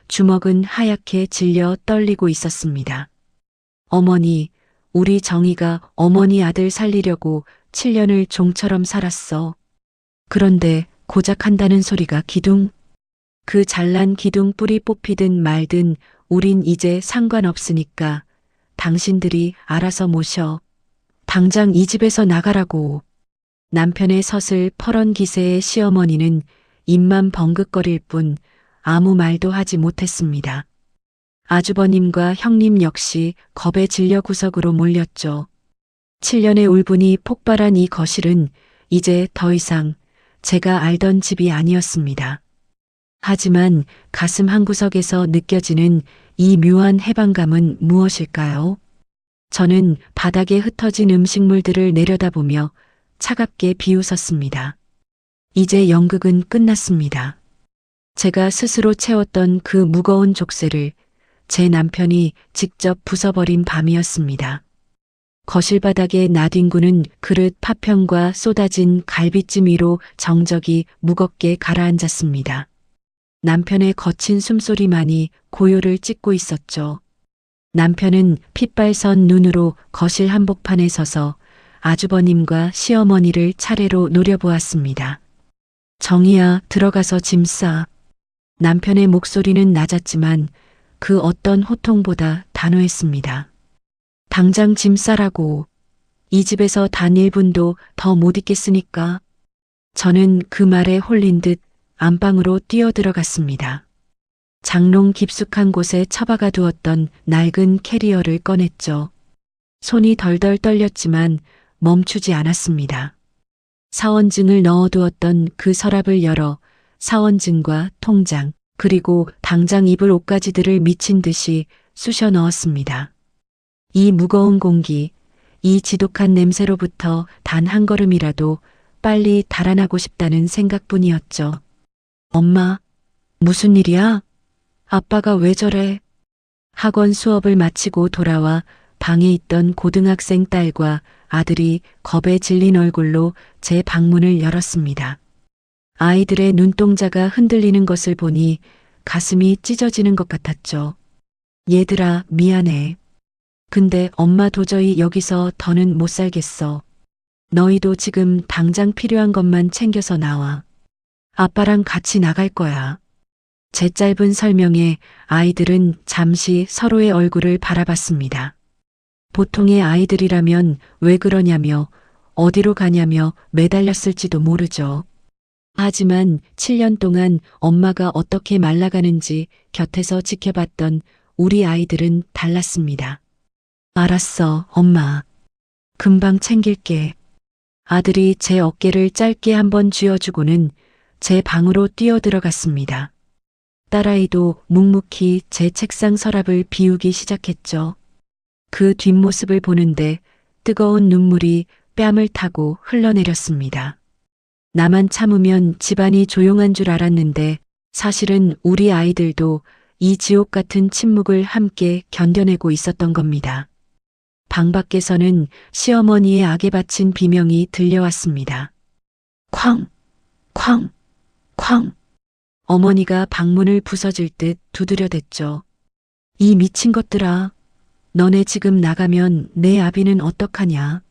주먹은 하얗게 질려 떨리고 있었습니다. 어머니, 우리 정희가 어머니 아들 살리려고 7년을 종처럼 살았어. 그런데 고작 한다는 소리가 기둥? 그 잘난 기둥 뿌리 뽑히든 말든 우린 이제 상관없으니까 당신들이 알아서 모셔. 당장 이 집에서 나가라고. 남편의 서슬 퍼런 기세의 시어머니는 입만 벙긋거릴 뿐 아무 말도 하지 못했습니다. 아주버님과 형님 역시 겁에 질려 구석으로 몰렸죠. 7년의 울분이 폭발한 이 거실은 이제 더 이상 제가 알던 집이 아니었습니다. 하지만 가슴 한구석에서 느껴지는 이 묘한 해방감은 무엇일까요? 저는 바닥에 흩어진 음식물들을 내려다보며 차갑게 비웃었습니다. 이제 연극은 끝났습니다. 제가 스스로 채웠던 그 무거운 족쇄를 제 남편이 직접 부숴버린 밤이었습니다. 거실 바닥에 나뒹구는 그릇 파편과 쏟아진 갈비찜 위로 정적이 무겁게 가라앉았습니다. 남편의 거친 숨소리만이 고요를 찢고 있었죠. 남편은 핏발선 눈으로 거실 한복판에 서서 아주버님과 시어머니를 차례로 노려보았습니다. 정희야, 들어가서 짐 싸. 남편의 목소리는 낮았지만 그 어떤 호통보다 단호했습니다. 당장 짐 싸라고. 이 집에서 단 1분도 더 못 있겠으니까. 저는 그 말에 홀린 듯 안방으로 뛰어들어갔습니다. 장롱 깊숙한 곳에 처박아 두었던 낡은 캐리어를 꺼냈죠. 손이 덜덜 떨렸지만 멈추지 않았습니다. 사원증을 넣어두었던 그 서랍을 열어 사원증과 통장 그리고 당장 입을 옷가지들을 미친 듯이 쑤셔 넣었습니다. 이 무거운 공기, 이 지독한 냄새로부터 단 한 걸음이라도 빨리 달아나고 싶다는 생각뿐이었죠. 엄마, 무슨 일이야? 아빠가 왜 저래? 학원 수업을 마치고 돌아와 방에 있던 고등학생 딸과 아들이 겁에 질린 얼굴로 제 방문을 열었습니다. 아이들의 눈동자가 흔들리는 것을 보니 가슴이 찢어지는 것 같았죠. 얘들아, 미안해. 근데 엄마 도저히 여기서 더는 못 살겠어. 너희도 지금 당장 필요한 것만 챙겨서 나와. 아빠랑 같이 나갈 거야. 제 짧은 설명에 아이들은 잠시 서로의 얼굴을 바라봤습니다. 보통의 아이들이라면 왜 그러냐며 어디로 가냐며 매달렸을지도 모르죠. 하지만 7년 동안 엄마가 어떻게 말라가는지 곁에서 지켜봤던 우리 아이들은 달랐습니다. 알았어, 엄마. 금방 챙길게. 아들이 제 어깨를 짧게 한번 쥐어주고는 제 방으로 뛰어들어갔습니다. 딸아이도 묵묵히 제 책상 서랍을 비우기 시작했죠. 그 뒷모습을 보는데 뜨거운 눈물이 뺨을 타고 흘러내렸습니다. 나만 참으면 집안이 조용한 줄 알았는데 사실은 우리 아이들도 이 지옥 같은 침묵을 함께 견뎌내고 있었던 겁니다. 방 밖에서는 시어머니의 악에 바친 비명이 들려왔습니다. 쾅! 쾅! 쾅! 어머니가 방문을 부서질 듯 두드려댔죠. 이 미친 것들아. 너네 지금 나가면 내 아비는 어떡하냐?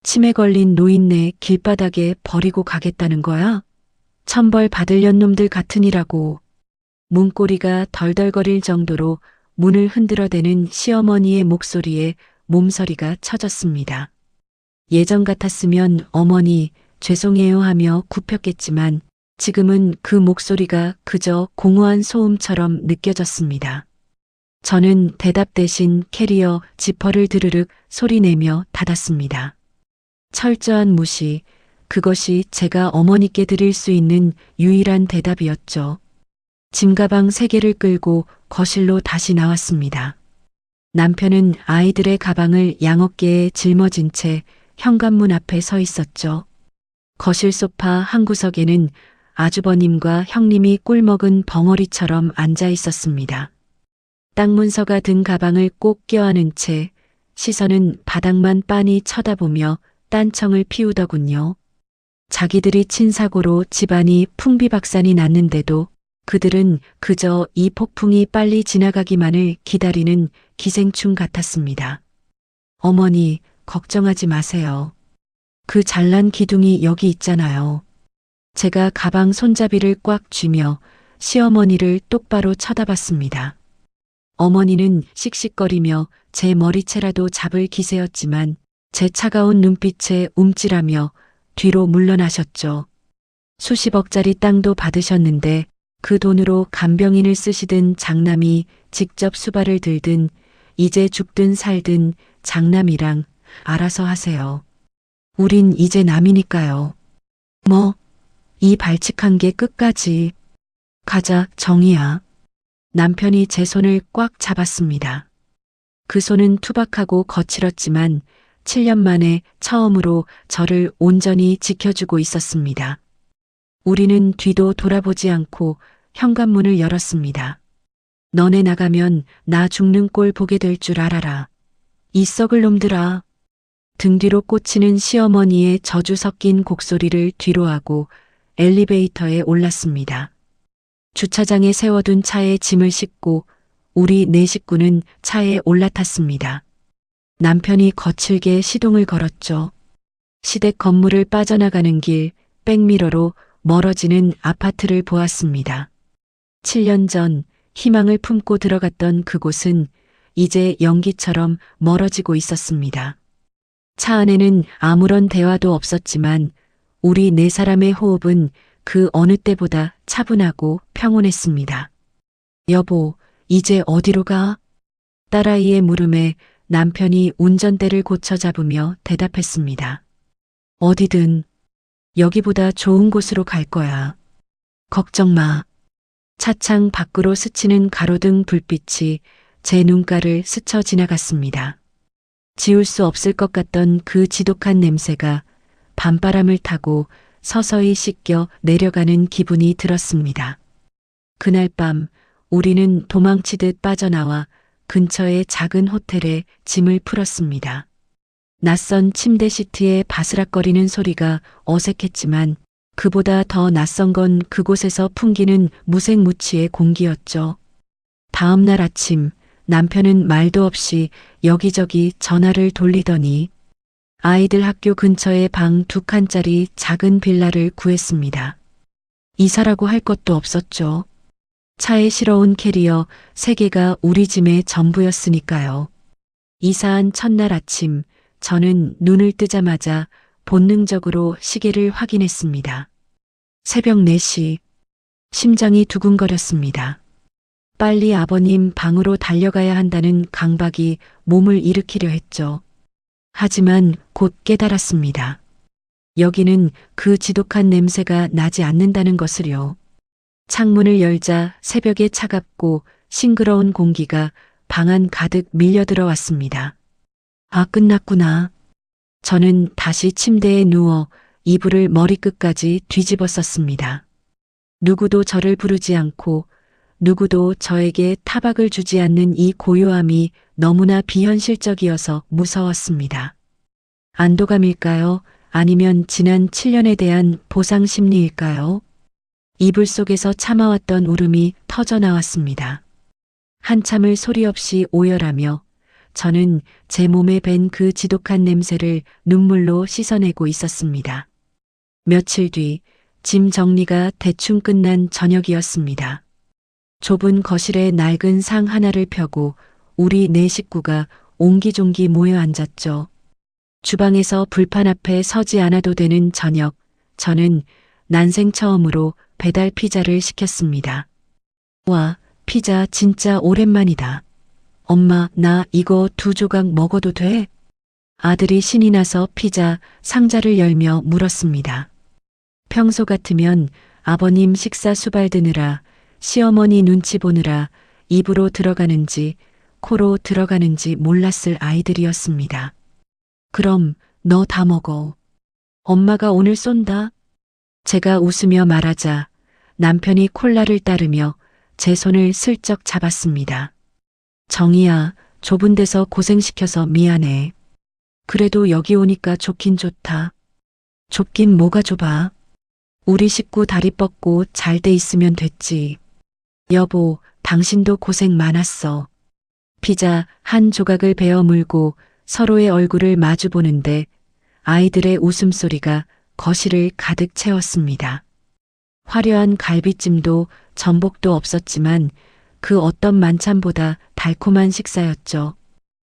치매 걸린 노인네 길바닥에 버리고 가겠다는 거야? 천벌 받으련 놈들 같으니라고. 문고리가 덜덜거릴 정도로 문을 흔들어대는 시어머니의 목소리에 몸서리가 쳐졌습니다. 예전 같았으면 어머니 죄송해요 하며 굽혔겠지만 지금은 그 목소리가 그저 공허한 소음처럼 느껴졌습니다. 저는 대답 대신 캐리어 지퍼를 드르륵 소리내며 닫았습니다. 철저한 무시, 그것이 제가 어머니께 드릴 수 있는 유일한 대답이었죠. 짐가방 3개를 끌고 거실로 다시 나왔습니다. 남편은 아이들의 가방을 양어깨에 짊어진 채 현관문 앞에 서 있었죠. 거실 소파 한 구석에는 아주버님과 형님이 꿀먹은 벙어리처럼 앉아 있었습니다. 땅 문서가 든 가방을 꼭 껴안은 채 시선은 바닥만 빤히 쳐다보며 딴청을 피우더군요. 자기들이 친 사고로 집안이 풍비박산이 났는데도 그들은 그저 이 폭풍이 빨리 지나가기만을 기다리는 기생충 같았습니다. 어머니, 걱정하지 마세요. 그 잘난 기둥이 여기 있잖아요. 제가 가방 손잡이를 꽉 쥐며 시어머니를 똑바로 쳐다봤습니다. 어머니는 씩씩거리며 제 머리채라도 잡을 기세였지만 제 차가운 눈빛에 움찔하며 뒤로 물러나셨죠. 수십억짜리 땅도 받으셨는데 그 돈으로 간병인을 쓰시든 장남이 직접 수발을 들든 이제 죽든 살든 장남이랑 알아서 하세요. 우린 이제 남이니까요. 뭐, 이 발칙한 게 끝까지. 가자, 정이야. 남편이 제 손을 꽉 잡았습니다. 그 손은 투박하고 거칠었지만 7년 만에 처음으로 저를 온전히 지켜주고 있었습니다. 우리는 뒤도 돌아보지 않고 현관문을 열었습니다. 너네 나가면 나 죽는 꼴 보게 될 줄 알아라. 이 썩을 놈들아. 등 뒤로 꽂히는 시어머니의 저주 섞인 곡소리를 뒤로하고 엘리베이터에 올랐습니다. 주차장에 세워둔 차에 짐을 싣고 우리 4식구는 차에 올라탔습니다. 남편이 거칠게 시동을 걸었죠. 시댁 건물을 빠져나가는 길 백미러로 멀어지는 아파트를 보았습니다. 7년 전 희망을 품고 들어갔던 그곳은 이제 연기처럼 멀어지고 있었습니다. 차 안에는 아무런 대화도 없었지만 우리 4사람의 호흡은 그 어느 때보다 차분하고 평온했습니다. 여보, 이제 어디로 가? 딸아이의 물음에 남편이 운전대를 고쳐 잡으며 대답했습니다. 어디든 여기보다 좋은 곳으로 갈 거야. 걱정 마. 차창 밖으로 스치는 가로등 불빛이 제 눈가를 스쳐 지나갔습니다. 지울 수 없을 것 같던 그 지독한 냄새가 밤바람을 타고 서서히 씻겨 내려가는 기분이 들었습니다. 그날 밤 우리는 도망치듯 빠져나와 근처의 작은 호텔에 짐을 풀었습니다. 낯선 침대 시트의 바스락거리는 소리가 어색했지만 그보다 더 낯선 건 그곳에서 풍기는 무색무취의 공기였죠. 다음 날 아침 남편은 말도 없이 여기저기 전화를 돌리더니 아이들 학교 근처에 방 2칸짜리 작은 빌라를 구했습니다. 이사라고 할 것도 없었죠. 차에 실어온 캐리어 3개가 우리 짐의 전부였으니까요. 이사한 첫날 아침, 저는 눈을 뜨자마자 본능적으로 시계를 확인했습니다. 새벽 4시, 심장이 두근거렸습니다. 빨리 아버님 방으로 달려가야 한다는 강박이 몸을 일으키려 했죠. 하지만 곧 깨달았습니다. 여기는 그 지독한 냄새가 나지 않는다는 것을요. 창문을 열자 새벽의 차갑고 싱그러운 공기가 방 안 가득 밀려 들어왔습니다. 아, 끝났구나. 저는 다시 침대에 누워 이불을 머리끝까지 뒤집어 썼습니다. 누구도 저를 부르지 않고 누구도 저에게 타박을 주지 않는 이 고요함이 너무나 비현실적이어서 무서웠습니다. 안도감일까요? 아니면 지난 7년에 대한 보상 심리일까요? 이불 속에서 참아왔던 울음이 터져 나왔습니다. 한참을 소리 없이 오열하며 저는 제 몸에 밴 그 지독한 냄새를 눈물로 씻어내고 있었습니다. 며칠 뒤 짐 정리가 대충 끝난 저녁이었습니다. 좁은 거실에 낡은 상 하나를 펴고 우리 4식구가 옹기종기 모여 앉았죠. 주방에서 불판 앞에 서지 않아도 되는 저녁, 저는 난생 처음으로 배달 피자를 시켰습니다. 와, 피자 진짜 오랜만이다. 엄마, 나 이거 2조각 먹어도 돼? 아들이 신이 나서 피자 상자를 열며 물었습니다. 평소 같으면 아버님 식사 수발 드느라 시어머니 눈치 보느라 입으로 들어가는지 코로 들어가는지 몰랐을 아이들이었습니다. 그럼 너 다 먹어. 엄마가 오늘 쏜다. 제가 웃으며 말하자 남편이 콜라를 따르며 제 손을 슬쩍 잡았습니다. 정희야, 좁은 데서 고생시켜서 미안해. 그래도 여기 오니까 좋긴 좋다. 좁긴 뭐가 좁아. 우리 식구 다리 뻗고 잘 돼 있으면 됐지. 여보, 당신도 고생 많았어. 피자 한 조각을 베어 물고 서로의 얼굴을 마주 보는데 아이들의 웃음소리가 거실을 가득 채웠습니다. 화려한 갈비찜도 전복도 없었지만 그 어떤 만찬보다 달콤한 식사였죠.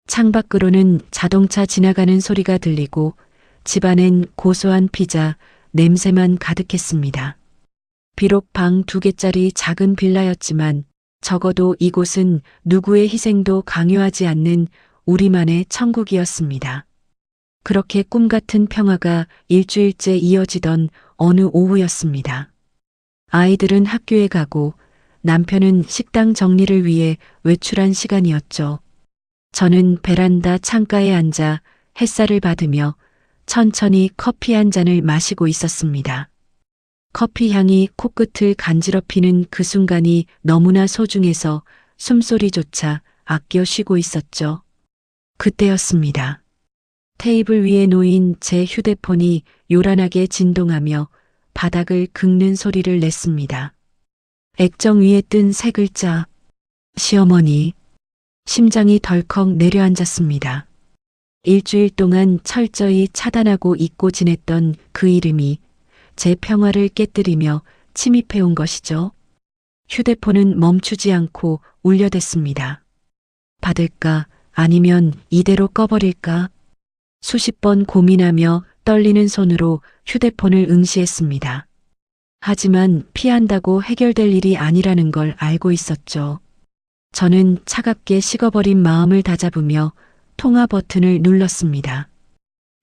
창밖으로는 자동차 지나가는 소리가 들리고 집안엔 고소한 피자 냄새만 가득했습니다. 비록 방 2개짜리 작은 빌라였지만 적어도 이곳은 누구의 희생도 강요하지 않는 우리만의 천국이었습니다. 그렇게 꿈같은 평화가 일주일째 이어지던 어느 오후였습니다. 아이들은 학교에 가고 남편은 식당 정리를 위해 외출한 시간이었죠. 저는 베란다 창가에 앉아 햇살을 받으며 천천히 커피 한 잔을 마시고 있었습니다. 커피 향이 코끝을 간지럽히는 그 순간이 너무나 소중해서 숨소리조차 아껴 쉬고 있었죠. 그때였습니다. 테이블 위에 놓인 제 휴대폰이 요란하게 진동하며 바닥을 긁는 소리를 냈습니다. 액정 위에 뜬 3글자. 시어머니. 심장이 덜컥 내려앉았습니다. 일주일 동안 철저히 차단하고 잊고 지냈던 그 이름이 제 평화를 깨뜨리며 침입해온 것이죠. 휴대폰은 멈추지 않고 울려댔습니다. 받을까 아니면 이대로 꺼버릴까? 수십 번 고민하며 떨리는 손으로 휴대폰을 응시했습니다. 하지만 피한다고 해결될 일이 아니라는 걸 알고 있었죠. 저는 차갑게 식어버린 마음을 다잡으며 통화 버튼을 눌렀습니다.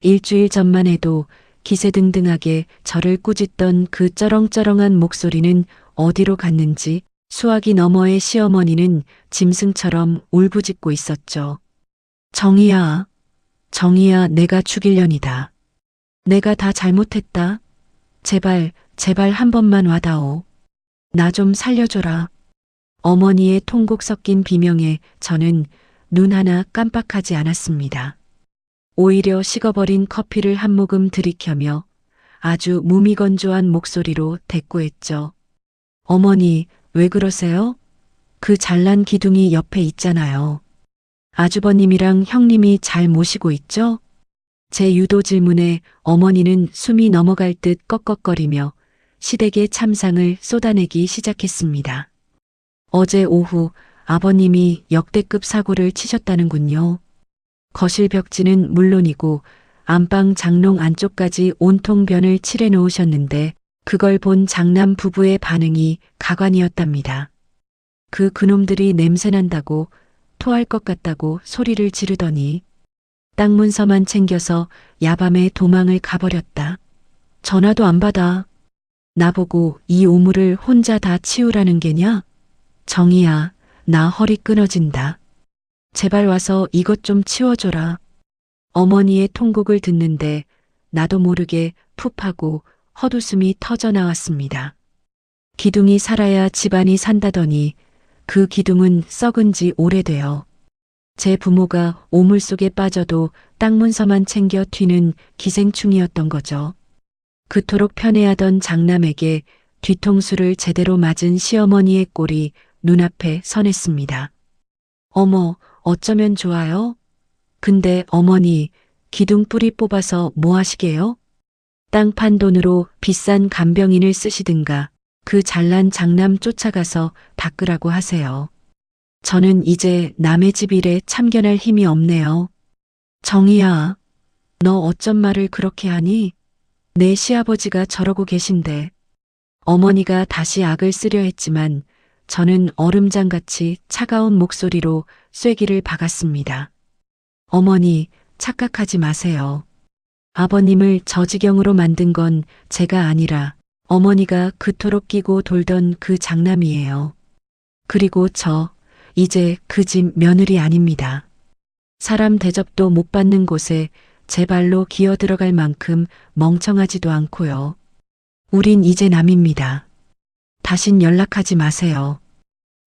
일주일 전만 해도 기세등등하게 저를 꾸짖던 그 쩌렁쩌렁한 목소리는 어디로 갔는지 수화기 너머의 시어머니는 짐승처럼 울부짖고 있었죠. 정희야, 정희야, 내가 죽일년이다. 내가 다 잘못했다. 제발, 제발 한 번만 와다오. 나 좀 살려줘라. 어머니의 통곡 섞인 비명에 저는 눈 하나 깜빡하지 않았습니다. 오히려 식어버린 커피를 한 모금 들이켜며 아주 무미건조한 목소리로 대꾸했죠. 어머니, 왜 그러세요? 그 잘난 기둥이 옆에 있잖아요. 아주버님이랑 형님이 잘 모시고 있죠? 제 유도 질문에 어머니는 숨이 넘어갈 듯 꺽꺽거리며 시댁의 참상을 쏟아내기 시작했습니다. 어제 오후 아버님이 역대급 사고를 치셨다는군요. 거실 벽지는 물론이고 안방 장롱 안쪽까지 온통 변을 칠해 놓으셨는데 그걸 본 장남 부부의 반응이 가관이었답니다. 그놈들이 냄새난다고 토할 것 같다고 소리를 지르더니 땅 문서만 챙겨서 야밤에 도망을 가버렸다. 전화도 안 받아. 나보고 이 우물을 혼자 다 치우라는 게냐? 정희야, 나 허리 끊어진다. 제발 와서 이것 좀 치워줘라. 어머니의 통곡을 듣는데 나도 모르게 푹 하고 헛웃음이 터져 나왔습니다. 기둥이 살아야 집안이 산다더니 그 기둥은 썩은 지 오래돼요. 제 부모가 오물 속에 빠져도 땅 문서만 챙겨 튀는 기생충이었던 거죠. 그토록 편애하던 장남에게 뒤통수를 제대로 맞은 시어머니의 꼴이 눈앞에 선했습니다. 어머, 어쩌면 좋아요? 근데 어머니, 기둥 뿌리 뽑아서 뭐 하시게요? 땅 판 돈으로 비싼 간병인을 쓰시든가 그 잘난 장남 쫓아가서 닦으라고 하세요. 저는 이제 남의 집 일에 참견할 힘이 없네요. 정희야, 너 어쩜 말을 그렇게 하니? 내 시아버지가 저러고 계신데. 어머니가 다시 악을 쓰려 했지만 저는 얼음장같이 차가운 목소리로 쐐기를 박았습니다. 어머니, 착각하지 마세요. 아버님을 저 지경으로 만든 건 제가 아니라 어머니가 그토록 끼고 돌던 그 장남이에요. 그리고 저 이제 그 집 며느리 아닙니다. 사람 대접도 못 받는 곳에 제 발로 기어 들어갈 만큼 멍청하지도 않고요. 우린 이제 남입니다. 다신 연락하지 마세요.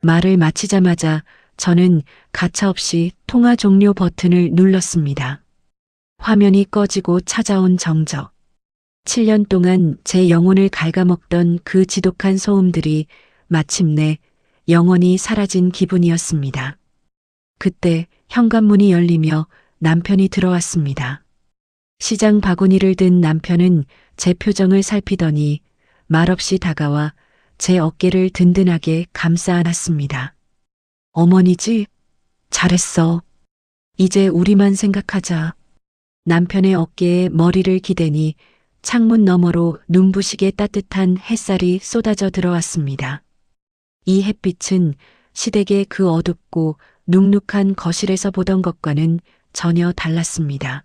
말을 마치자마자 저는 가차없이 통화 종료 버튼을 눌렀습니다. 화면이 꺼지고 찾아온 정적. 7년 동안 제 영혼을 갉아먹던 그 지독한 소음들이 마침내 영원히 사라진 기분이었습니다. 그때 현관문이 열리며 남편이 들어왔습니다. 시장 바구니를 든 남편은 제 표정을 살피더니 말없이 다가와 제 어깨를 든든하게 감싸 안았습니다. 어머니지? 잘했어. 이제 우리만 생각하자. 남편의 어깨에 머리를 기대니 창문 너머로 눈부시게 따뜻한 햇살이 쏟아져 들어왔습니다. 이 햇빛은 시댁의 그 어둡고 눅눅한 거실에서 보던 것과는 전혀 달랐습니다.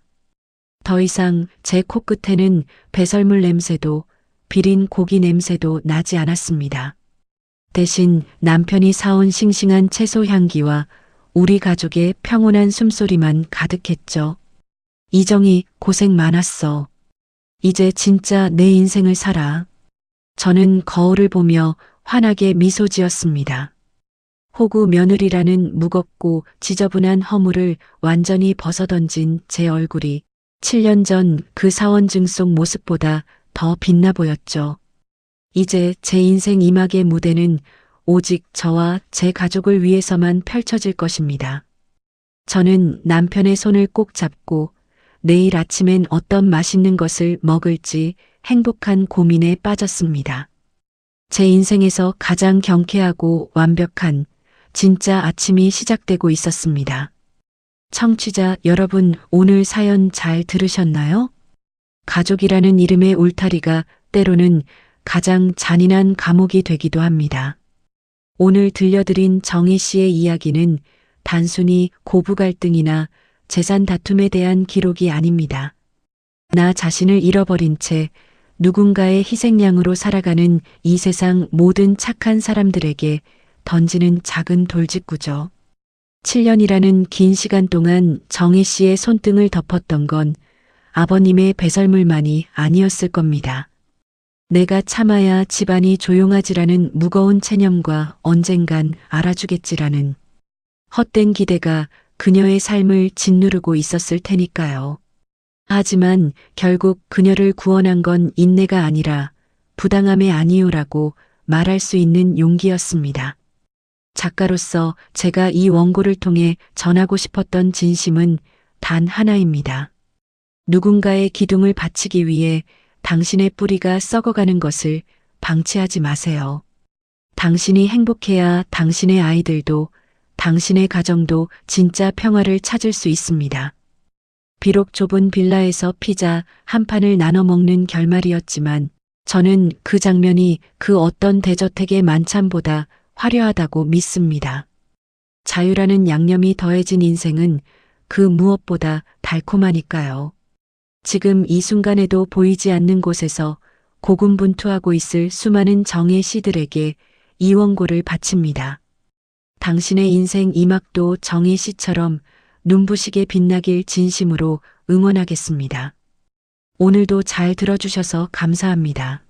더 이상 제 코끝에는 배설물 냄새도 비린 고기 냄새도 나지 않았습니다. 대신 남편이 사온 싱싱한 채소 향기와 우리 가족의 평온한 숨소리만 가득했죠. 이정희, 고생 많았어. 이제 진짜 내 인생을 살아. 저는 거울을 보며 환하게 미소 지었습니다. 호구 며느리라는 무겁고 지저분한 허물을 완전히 벗어던진 제 얼굴이 7년 전 그 사원증 속 모습보다 더 빛나 보였죠. 이제 제 인생 이막의 무대는 오직 저와 제 가족을 위해서만 펼쳐질 것입니다. 저는 남편의 손을 꼭 잡고 내일 아침엔 어떤 맛있는 것을 먹을지 행복한 고민에 빠졌습니다. 제 인생에서 가장 경쾌하고 완벽한 진짜 아침이 시작되고 있었습니다. 청취자 여러분, 오늘 사연 잘 들으셨나요? 가족이라는 이름의 울타리가 때로는 가장 잔인한 감옥이 되기도 합니다. 오늘 들려드린 정희 씨의 이야기는 단순히 고부 갈등이나 재산 다툼에 대한 기록이 아닙니다. 나 자신을 잃어버린 채 누군가의 희생양으로 살아가는 이 세상 모든 착한 사람들에게 던지는 작은 돌직구죠. 7년이라는 긴 시간 동안 정희 씨의 손등을 덮었던 건 아버님의 배설물만이 아니었을 겁니다. 내가 참아야 집안이 조용하지라는 무거운 체념과 언젠간 알아주겠지라는 헛된 기대가 그녀의 삶을 짓누르고 있었을 테니까요. 하지만 결국 그녀를 구원한 건 인내가 아니라 부당함의 아니요라고 말할 수 있는 용기였습니다. 작가로서 제가 이 원고를 통해 전하고 싶었던 진심은 단 하나입니다. 누군가의 기둥을 바치기 위해 당신의 뿌리가 썩어가는 것을 방치하지 마세요. 당신이 행복해야 당신의 아이들도, 당신의 가정도 진짜 평화를 찾을 수 있습니다. 비록 좁은 빌라에서 피자 한 판을 나눠 먹는 결말이었지만 저는 그 장면이 그 어떤 대저택의 만찬보다 화려하다고 믿습니다. 자유라는 양념이 더해진 인생은 그 무엇보다 달콤하니까요. 지금 이 순간에도 보이지 않는 곳에서 고군분투하고 있을 수많은 정의 씨들에게 이 원고를 바칩니다. 당신의 인생 이막도 정의 씨처럼 눈부시게 빛나길 진심으로 응원하겠습니다. 오늘도 잘 들어주셔서 감사합니다.